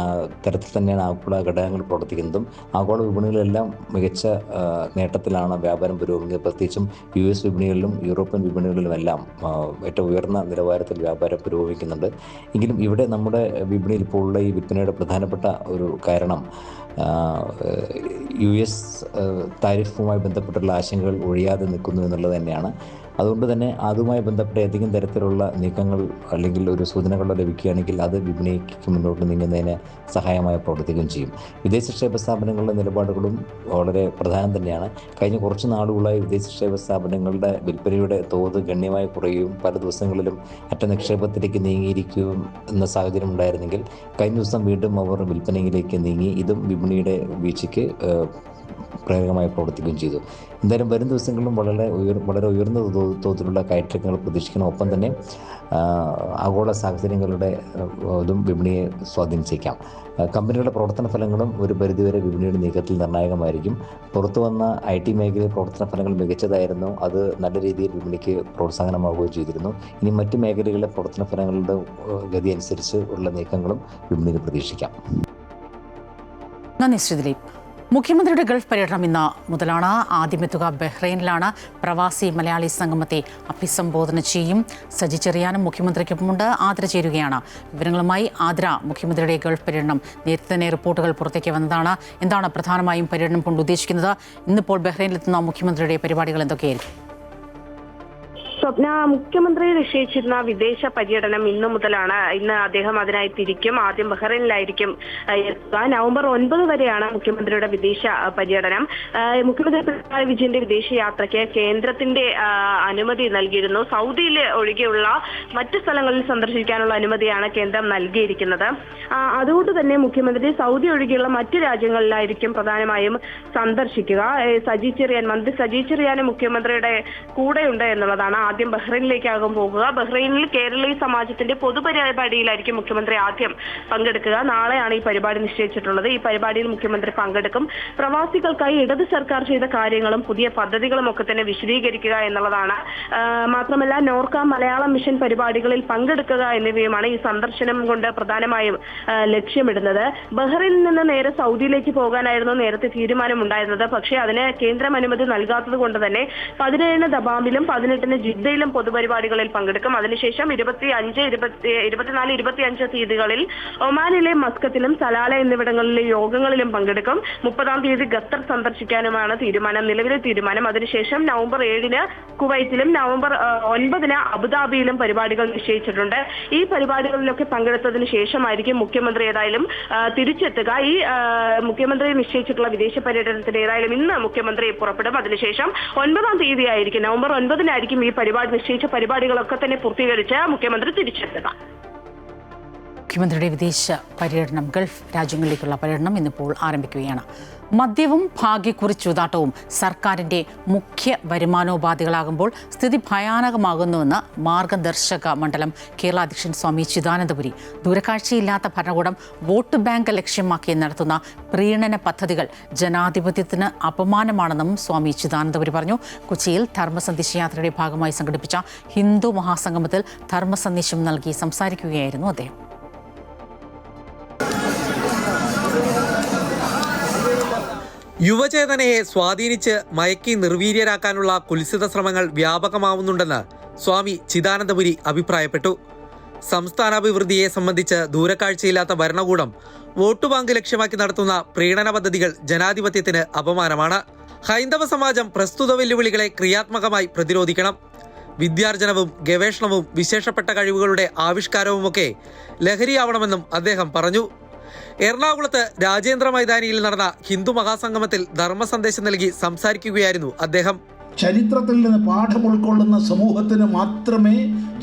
തരത്തിൽ തന്നെയാണ് ആഗോള ഘടകങ്ങൾ പ്രവർത്തിക്കുന്നതും. ആഗോള വിപണികളിലെല്ലാം മികച്ച നേട്ടത്തിലാണ് വ്യാപാരം പുരോഗമിക്കുന്നത്. പ്രത്യേകിച്ചും US വിപണികളിലും യൂറോപ്യൻ വിപണികളിലുമെല്ലാം ഏറ്റവും ഉയർന്ന നിലവാരത്തിൽ വ്യാപാരം പുരോഗമിക്കുന്നുണ്ട്. എങ്കിലും ഇവിടെ നമ്മുടെ വിപണിയിൽ ഇപ്പോൾ ഉള്ള ഈ വിൽപ്പനയുടെ പ്രധാനപ്പെട്ട ഒരു കാരണം US താരിഫുമായി ബന്ധപ്പെട്ടുള്ള ആശങ്കകൾ ഒഴിയാതെ നിൽക്കുന്നു എന്നുള്ളത് തന്നെയാണ്. അതുകൊണ്ട് തന്നെ അതുമായി ബന്ധപ്പെട്ട ഏതെങ്കിലും തരത്തിലുള്ള നീക്കങ്ങൾ അല്ലെങ്കിൽ ഒരു സൂചനകളോ ലഭിക്കുകയാണെങ്കിൽ അത് വിപണിക്ക് മുന്നോട്ട് നീങ്ങുന്നതിന് സഹായമായി പ്രവർത്തിക്കുകയും ചെയ്യും. വിദേശ നിക്ഷേപ സ്ഥാപനങ്ങളുടെ നിലപാടുകളും വളരെ പ്രധാനം തന്നെയാണ്. കഴിഞ്ഞ കുറച്ച് നാളുകളായി വിദേശ നിക്ഷേപ സ്ഥാപനങ്ങളുടെ വിൽപ്പനയുടെ തോത് ഗണ്യമായി കുറയുകയും പല ദിവസങ്ങളിലും അറ്റ നിക്ഷേപത്തിലേക്ക് നീങ്ങിയിരിക്കുകയും എന്ന സാഹചര്യം ഉണ്ടായിരുന്നെങ്കിൽ കഴിഞ്ഞ ദിവസം വീണ്ടും അവർ വിൽപ്പനയിലേക്ക് നീങ്ങി. ഇതും വിപണിയുടെ വീഴ്ചയ്ക്ക് പ്രേരകമായി പ്രവർത്തിക്കുകയും ചെയ്തു. എന്തായാലും വരും ദിവസങ്ങളിലും വളരെ ഉയർന്ന തോതിലുള്ള കയറ്റങ്ങൾ പ്രതീക്ഷിക്കണം. ഒപ്പം തന്നെ ആഗോള സാഹചര്യങ്ങളുടെ ഇതും വിപണിയെ സ്വാധീനിച്ചേക്കാം. കമ്പനികളുടെ പ്രവർത്തന ഫലങ്ങളും ഒരു പരിധിവരെ വിപണിയുടെ നീക്കത്തിൽ നിർണായകമായിരിക്കും. പുറത്തു വന്ന IT മേഖലയിൽ പ്രവർത്തന ഫലങ്ങൾ മികച്ചതായിരുന്നു. അത് നല്ല രീതിയിൽ വിപണിക്ക് പ്രോത്സാഹനമാവുകയും ചെയ്തിരുന്നു. ഇനി മറ്റ് മേഖലകളിലെ പ്രവർത്തന ഫലങ്ങളുടെ ഗതി അനുസരിച്ച് ഉള്ള നീക്കങ്ങളും വിപണിയിൽ പ്രതീക്ഷിക്കാം. നന്ദി ശ്രീ ദിലീപ്. മുഖ്യമന്ത്രിയുടെ ഗൾഫ് പര്യടനം ഇന്ന് മുതലാണ്. ആദ്യമെത്തുക ബഹ്റൈനിലാണ്. പ്രവാസി മലയാളി സംഗമത്തെ അഭിസംബോധന ചെയ്യും. സജി ചെറിയാനും മുഖ്യമന്ത്രിക്കൊപ്പമുണ്ട്. ആതിര ചേരുകയാണ്. വിവരങ്ങളുമായി ആതിര, മുഖ്യമന്ത്രിയുടെ ഗൾഫ് പര്യടനം നേരത്തെ തന്നെ റിപ്പോർട്ടുകൾ പുറത്തേക്ക് വന്നതാണ്. എന്താണ് പ്രധാനമായും പര്യടനം കൊണ്ട് ഉദ്ദേശിക്കുന്നത്? ഇന്നിപ്പോൾ ബഹ്റൈനിലെത്തുന്ന മുഖ്യമന്ത്രിയുടെ പരിപാടികൾ എന്തൊക്കെയായിരിക്കും? സ്വപ്ന, മുഖ്യമന്ത്രി നിശ്ചയിച്ചിരുന്ന വിദേശ പര്യടനം ഇന്നു മുതലാണ്. ഇന്ന് അദ്ദേഹം അതിനായി തിരിക്കും. ആദ്യം ബഹ്റൈനിലായിരിക്കും എത്തുക. നവംബർ 9 വരെയാണ് മുഖ്യമന്ത്രിയുടെ വിദേശ പര്യടനം. മുഖ്യമന്ത്രി പിണറായി വിജയന്റെ വിദേശയാത്രയ്ക്ക് കേന്ദ്രത്തിന്റെ അനുമതി നൽകിയിരുന്നു. സൗദിയിൽ ഒഴികെയുള്ള മറ്റ് സ്ഥലങ്ങളിൽ സന്ദർശിക്കാനുള്ള അനുമതിയാണ് കേന്ദ്രം നൽകിയിരിക്കുന്നത്. അതുകൊണ്ട് തന്നെ മുഖ്യമന്ത്രി സൗദി ഒഴികെയുള്ള മറ്റ് രാജ്യങ്ങളിലായിരിക്കും പ്രധാനമായും സന്ദർശിക്കുക. മന്ത്രി സജി ചെറിയാനും മുഖ്യമന്ത്രിയുടെ കൂടെയുണ്ട് എന്നുള്ളതാണ്. ആദ്യം ബഹ്റൈനിലേക്കാകും പോകുക. ബഹ്റൈനിൽ കേരളീയ സമാജത്തിന്റെ പൊതുപരിപാടിയിലായിരിക്കും മുഖ്യമന്ത്രി ആദ്യം പങ്കെടുക്കുക. നാളെയാണ് ഈ പരിപാടി നിശ്ചയിച്ചിട്ടുള്ളത്. ഈ പരിപാടിയിൽ മുഖ്യമന്ത്രി പങ്കെടുക്കും. പ്രവാസികൾക്കായി ഇടത് സർക്കാർ ചെയ്ത കാര്യങ്ങളും പുതിയ പദ്ധതികളും ഒക്കെ തന്നെ വിശദീകരിക്കുക എന്നുള്ളതാണ്. മാത്രമല്ല നോർക്ക മലയാളം മിഷൻ പരിപാടികളിൽ പങ്കെടുക്കുക എന്നിവയുമാണ് ഈ സന്ദർശനം കൊണ്ട് പ്രധാനമായും ലക്ഷ്യമിടുന്നത്. ബഹ്റൈനിൽ നിന്ന് നേരെ സൗദിയിലേക്ക് പോകാനായിരുന്നു നേരത്തെ തീരുമാനമുണ്ടായിരുന്നത്. പക്ഷേ അതിന് കേന്ദ്രം അനുമതി നൽകാത്തത് കൊണ്ട് തന്നെ 17 ദബാമിലും 18 ജിദ്ദയിലും പൊതുപരിപാടികളിൽ പങ്കെടുക്കും. അതിനുശേഷം 25, 24, 25 തീയതികളിൽ ഒമാനിലെ മസ്കത്തിലും സലാല എന്നിവിടങ്ങളിലെ യോഗങ്ങളിലും പങ്കെടുക്കും. 30-ാം തീയതി ഖത്തർ സന്ദർശിക്കാനുമാണ് നിലവിലെ തീരുമാനം. അതിനുശേഷം നവംബർ 7-ന് കുവൈറ്റിലും നവംബർ 9-ന് അബുദാബിയിലും പരിപാടികൾ നിശ്ചയിച്ചിട്ടുണ്ട്. ഈ പരിപാടികളിലൊക്കെ പങ്കെടുത്തതിന് ശേഷമായിരിക്കും മുഖ്യമന്ത്രി ഏതായാലും തിരിച്ചെത്തുക. ഈ മുഖ്യമന്ത്രി നിശ്ചയിച്ചിട്ടുള്ള വിദേശ പര്യടനത്തിന് ഏതായാലും ഇന്ന് മുഖ്യമന്ത്രി പുറപ്പെടും. അതിനുശേഷം 9-ാം തീയതി ആയിരിക്കും, നവംബർ 9-നായിരിക്കും ഈ നിശ്ചയിച്ച പരിപാടികളൊക്കെ തന്നെ പൂർത്തീകരിച്ച് മുഖ്യമന്ത്രി തിരിച്ചെത്തുക. മുഖ്യമന്ത്രിയുടെ വിദേശ പര്യടനം, ഗൾഫ് രാജ്യങ്ങളിലേക്കുള്ള പര്യടനം ഇന്നിപ്പോൾ ആരംഭിക്കുകയാണ്. മദ്യവും ഭാഗ്യക്കുറിച്ചൂതാട്ടവും സർക്കാരിൻ്റെ മുഖ്യ വരുമാനോപാധികളാകുമ്പോൾ സ്ഥിതി ഭയാനകമാകുന്നുവെന്ന് മാർഗദർശക മണ്ഡലം കേരള അധ്യക്ഷൻ സ്വാമി ചിദാനന്ദപുരി. ദൂരക്കാഴ്ചയില്ലാത്ത ഭരണകൂടം വോട്ട് ബാങ്ക് ലക്ഷ്യമാക്കി നടത്തുന്ന പ്രീണന പദ്ധതികൾ ജനാധിപത്യത്തിന് അപമാനമാണെന്നും സ്വാമി ചിദാനന്ദപുരി പറഞ്ഞു. കൊച്ചിയിൽ ധർമ്മസന്ദേശയാത്രയുടെ ഭാഗമായി സംഘടിപ്പിച്ച ഹിന്ദു മഹാസംഗമത്തിൽ ധർമ്മസന്ദേശം നൽകി സംസാരിക്കുകയായിരുന്നു അദ്ദേഹം. യുവചേതനയെ സ്വാധീനിച്ച് മയക്കി നിർവീര്യരാക്കാനുള്ള കുൽസിത ശ്രമങ്ങൾ വ്യാപകമാവുന്നുണ്ടെന്ന് സ്വാമി ചിദാനന്ദപുരി അഭിപ്രായപ്പെട്ടു. സംസ്ഥാനാഭിവൃദ്ധിയെ സംബന്ധിച്ച് ദൂരക്കാഴ്ചയില്ലാത്ത ഭരണകൂടം വോട്ട് ബാങ്ക് ലക്ഷ്യമാക്കി നടത്തുന്ന പ്രീണന പദ്ധതികൾ ജനാധിപത്യത്തിന് അപമാനമാണ്. ഹൈന്ദവ സമാജം പ്രസ്തുത വെല്ലുവിളികളെ ക്രിയാത്മകമായി പ്രതിരോധിക്കണം. വിദ്യാർജനവും ഗവേഷണവും വിശേഷപ്പെട്ട കഴിവുകളുടെ ആവിഷ്കാരവുമൊക്കെ ലഹരിയാവണമെന്നും അദ്ദേഹം പറഞ്ഞു. എറണാകുളത്ത് രാജേന്ദ്ര മൈതാനിയിൽ നടന്ന ഹിന്ദു മഹാസംഗമത്തിൽ ധർമ്മസന്ദേശം നൽകി സംസാരിക്കുകയായിരുന്നു അദ്ദേഹം. ചരിത്രത്തിൽ നിന്ന് പാഠം ഉൾക്കൊള്ളുന്ന സമൂഹത്തിന് മാത്രമേ,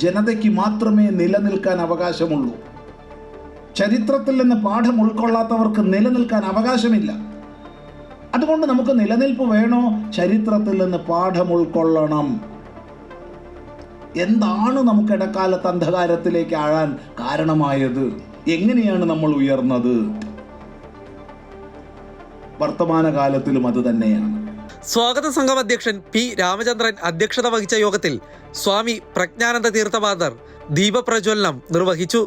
ജനതയ്ക്ക് മാത്രമേ നിലനിൽക്കാൻ അവകാശമുള്ളൂ. ചരിത്രത്തിൽ നിന്ന് പാഠം ഉൾക്കൊള്ളാത്തവർക്ക് നിലനിൽക്കാൻ അവകാശമില്ല. അതുകൊണ്ട് നമുക്ക് നിലനിൽപ്പ് വേണോ? ചരിത്രത്തിൽ നിന്ന് പാഠം ഉൾക്കൊള്ളണം. എന്താണ് നമുക്ക് ഇടക്കാലത്ത് അന്ധകാരത്തിലേക്ക് ആഴാൻ കാരണമായത്? എങ്ങനെയാണ് നമ്മൾ ഉയർന്നത്? വർത്തമാനകാലത്തിലും അത് തന്നെയാണ്. സ്വാഗത സംഘം അധ്യക്ഷൻ പി രാമചന്ദ്രൻ അധ്യക്ഷത വഹിച്ച യോഗത്തിൽ സ്വാമി പ്രജ്ഞാനന്ദ തീർത്ഥപാദർ ദീപപ്രജ്വലനം നിർവഹിച്ചു.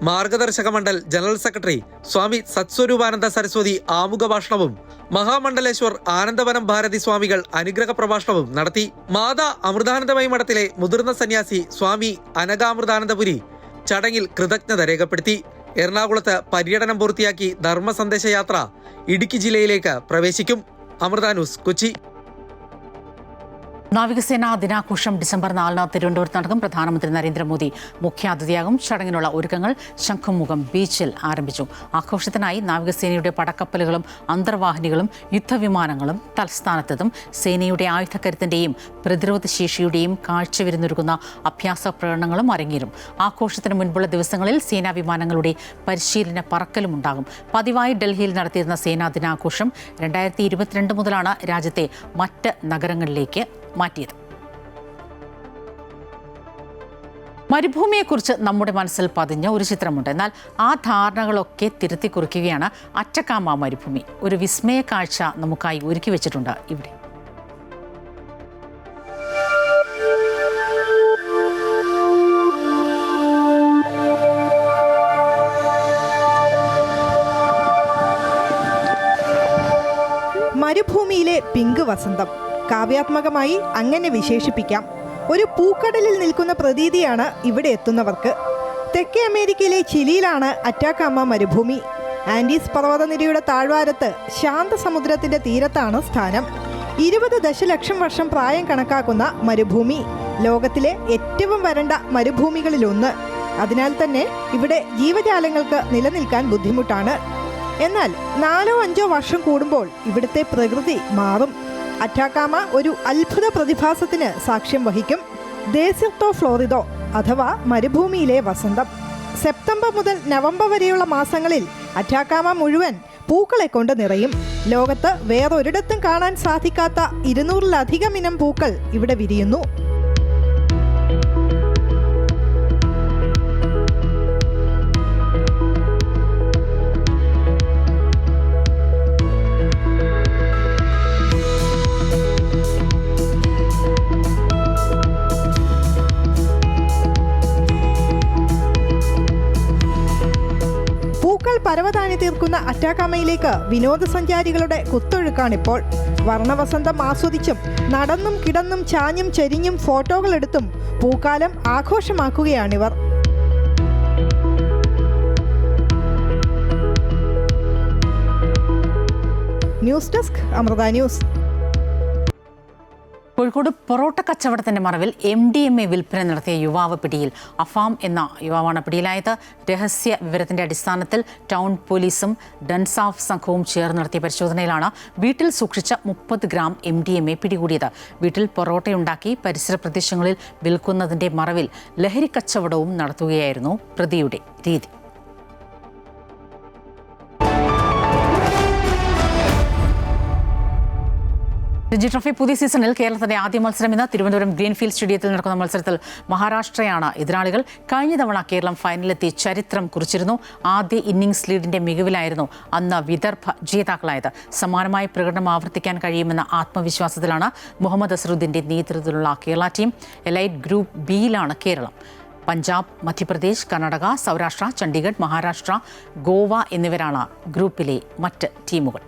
മാർഗദർശക മണ്ഡൽ ജനറൽ സെക്രട്ടറി സ്വാമി സത്സ്വരൂപാനന്ദ സരസ്വതി ആമുഖ ഭാഷണവും മഹാമണ്ഡലേശ്വർ ആനന്ദവനം ഭാരതി സ്വാമികൾ അനുഗ്രഹ പ്രഭാഷണവും നടത്തി. മാതാ അമൃതാനന്ദമയി മഠത്തിലെ മുതിർന്ന സന്യാസി സ്വാമി അനഘാമൃതാനന്ദപുരി ചടങ്ങിൽ കൃതജ്ഞത രേഖപ്പെടുത്തി. എറണാകുളത്ത് പര്യടനം പൂർത്തിയാക്കി ധർമ്മസന്ദേശയാത്ര ഇടുക്കി ജില്ലയിലേക്ക് പ്രവേശിക്കും. അമൃത ന്യൂസ്, കൊച്ചി. നാവികസേനാ ദിനാഘോഷം ഡിസംബർ 4-ന് തിരുവനന്തപുരത്ത് നടക്കും. പ്രധാനമന്ത്രി നരേന്ദ്രമോദി മുഖ്യാതിഥിയാകും. ചടങ്ങിനുള്ള ഒരുക്കങ്ങൾ ശംഖുമുഖം ബീച്ചിൽ ആരംഭിച്ചു. ആഘോഷത്തിനായി നാവികസേനയുടെ പടക്കപ്പലുകളും അന്തർവാഹിനികളും യുദ്ധവിമാനങ്ങളും തലസ്ഥാനത്തെത്തും. സേനയുടെ ആയുധക്കരുത്തിന്റെയും പ്രതിരോധശേഷിയുടെയും കാഴ്ചവിരുന്നൊരുക്കുന്ന അഭ്യാസ പ്രകടനങ്ങളും അരങ്ങേറും. ആഘോഷത്തിന് മുൻപുള്ള ദിവസങ്ങളിൽ സേനാ വിമാനങ്ങളുടെ പരിശീലന പറക്കലും ഉണ്ടാകും. പതിവായി ഡൽഹിയിൽ നടത്തിയിരുന്ന സേനാ ദിനാഘോഷം 2022 മുതലാണ് രാജ്യത്തെ മറ്റ് നഗരങ്ങളിലേക്ക് മാറ്റിയത്. മരുഭൂമിയെക്കുറിച്ച് നമ്മുടെ മനസ്സിൽ പതിഞ്ഞ ഒരു ചിത്രമുണ്ട്. എന്നാൽ ആ ധാരണകളൊക്കെ തിരുത്തി കുറിക്കുകയാണ് അറ്റക്കാമ മരുഭൂമി. ഒരു വിസ്മയ കാഴ്ച നമുക്കായി ഒരുക്കി വെച്ചിട്ടുണ്ട് ഇവിടെ. മരുഭൂമിയിലെ പിങ്ക് വസന്തം കാവ്യാത്മകമായി അങ്ങനെ വിശേഷിപ്പിക്കാം. ഒരു പൂക്കടലിൽ നിൽക്കുന്ന പ്രതീതിയാണ് ഇവിടെ എത്തുന്നവർക്ക്. തെക്കേ അമേരിക്കയിലെ ചിലിയിലാണ് അറ്റാക്കാമ മരുഭൂമി. ആൻഡീസ് പർവ്വതനിരയുടെ താഴ്വാരത്ത് ശാന്തസമുദ്രത്തിന്റെ തീരത്താണ് സ്ഥാനം. 20 ദശലക്ഷം വർഷം പ്രായം കണക്കാക്കുന്ന മരുഭൂമി ലോകത്തിലെ ഏറ്റവും വരണ്ട മരുഭൂമികളിലൊന്ന്. അതിനാൽ തന്നെ ഇവിടെ ജീവജാലങ്ങൾക്ക് നിലനിൽക്കാൻ ബുദ്ധിമുട്ടാണ്. എന്നാൽ 4-5 വർഷം കൂടുമ്പോൾ ഇവിടുത്തെ പ്രകൃതി മാറും. അറ്റാക്കാമ ഒരു അത്ഭുത പ്രതിഭാസത്തിന് സാക്ഷ്യം വഹിക്കും. ദേശർട്ടോ ഫ്ലോറിഡോ അഥവാ മരുഭൂമിയിലെ വസന്തം. സെപ്റ്റംബർ മുതൽ നവംബർ വരെയുള്ള മാസങ്ങളിൽ അറ്റാക്കാമ മുഴുവൻ പൂക്കളെ കൊണ്ട് നിറയും. ലോകത്ത് വേറൊരിടത്തും കാണാൻ സാധിക്കാത്ത 200-ലധികം ഇനം പൂക്കൾ ഇവിടെ വിരിയുന്നു. പരവതാനി തീർക്കുന്ന അറ്റാക്കാമയിലേക്ക് വിനോദസഞ്ചാരികളുടെ കുത്തൊഴുക്കാണിപ്പോൾ. വർണ്ണവസന്തം ആസ്വദിച്ചും നടന്നും കിടന്നും ചാഞ്ഞും ചെരിഞ്ഞും ഫോട്ടോകളെടുത്തും പൂക്കാലം ആഘോഷമാക്കുകയാണിവർ. News desk Amrita news. Kozhikode parotta കച്ചവടത്തിന്റെ മറവിൽ MDMA വിൽപ്പന നടത്തിയ യുവാവ് പിടിയിൽ. അഫാം എന്ന യുവാവാണ് പിടിയിലായത്. രഹസ്യ വിവരത്തിന്റെ അടിസ്ഥാനത്തിൽ ടൗൺ പോലീസും ഡൻസാഫ് സംഘവും ചേർന്ന് നടത്തിയ പരിശോധനയിലാണ് വീട്ടിൽ സൂക്ഷിച്ച 30 ഗ്രാം MDMA പിടികൂടിയത്. വീട്ടിൽ പൊറോട്ടയുണ്ടാക്കി പരിസര പ്രദേശങ്ങളിൽ വിൽക്കുന്നതിന്റെ മറവിൽ ലഹരി കച്ചവടവും നടത്തുകയായിരുന്നു പ്രതിയുടെ രീതി. രഞ്ജി ട്രോഫി പുതിയ സീസണിൽ കേരളത്തിന്റെ ആദ്യ മത്സരം ഇന്ന്. തിരുവനന്തപുരം ഗ്രീൻഫീൽഡ് സ്റ്റേഡിയത്തിൽ നടക്കുന്ന മത്സരത്തിൽ മഹാരാഷ്ട്രയാണ് എതിരാളികൾ. കഴിഞ്ഞ തവണ കേരളം ഫൈനലിലെത്തി ചരിത്രം കുറിച്ചിരുന്നു. ആദ്യ ഇന്നിംഗ്സ് ലീഡിന്റെ മികവിലായിരുന്നു അന്ന് വിദർഭ ജേതാക്കളായത്. സമാനമായ പ്രകടനം ആവർത്തിക്കാൻ കഴിയുമെന്ന ആത്മവിശ്വാസത്തിലാണ് മുഹമ്മദ് അസറുദ്ദീന്റെ നേതൃത്വത്തിലുള്ള കേരള ടീം. എലൈറ്റ് ഗ്രൂപ്പ് ബിയിലാണ് കേരളം. പഞ്ചാബ്, മധ്യപ്രദേശ്, കർണാടക, സൗരാഷ്ട്ര, ചണ്ഡീഗഡ്, മഹാരാഷ്ട്ര, ഗോവ എന്നിവരാണ് ഗ്രൂപ്പിലെ മറ്റ് ടീമുകൾ.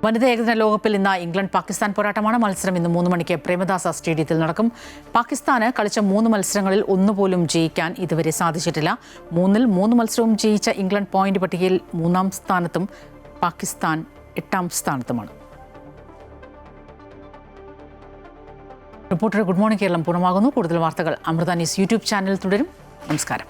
വനിതാ ഏകദിന ലോകകപ്പിൽ ഇന്ന് ഇംഗ്ലണ്ട് പാകിസ്ഥാൻ പോരാട്ടമാണ്. മത്സരം ഇന്ന് 3 മണിക്ക് പ്രേമദാസ സ്റ്റേഡിയത്തിൽ നടക്കും. പാകിസ്ഥാന് കളിച്ച 3 മത്സരങ്ങളിൽ ഒന്നുപോലും ജയിക്കാൻ ഇതുവരെ സാധിച്ചിട്ടില്ല. 3-ൽ 3 മത്സരവും ജയിച്ച ഇംഗ്ലണ്ട് പോയിന്റ് പട്ടികയിൽ 3-ാം സ്ഥാനത്തും പാകിസ്ഥാൻ 8-ാം സ്ഥാനത്തുമാണ്. റിപ്പോർട്ടർ ഗുഡ് മോർണിംഗ് കേരളം പൂർണ്ണമാകുന്നു. കൂടുതൽ വാർത്തകൾ അമൃത ന്യൂസ് യൂട്യൂബ് ചാനൽ തുടരും. നമസ്കാരം.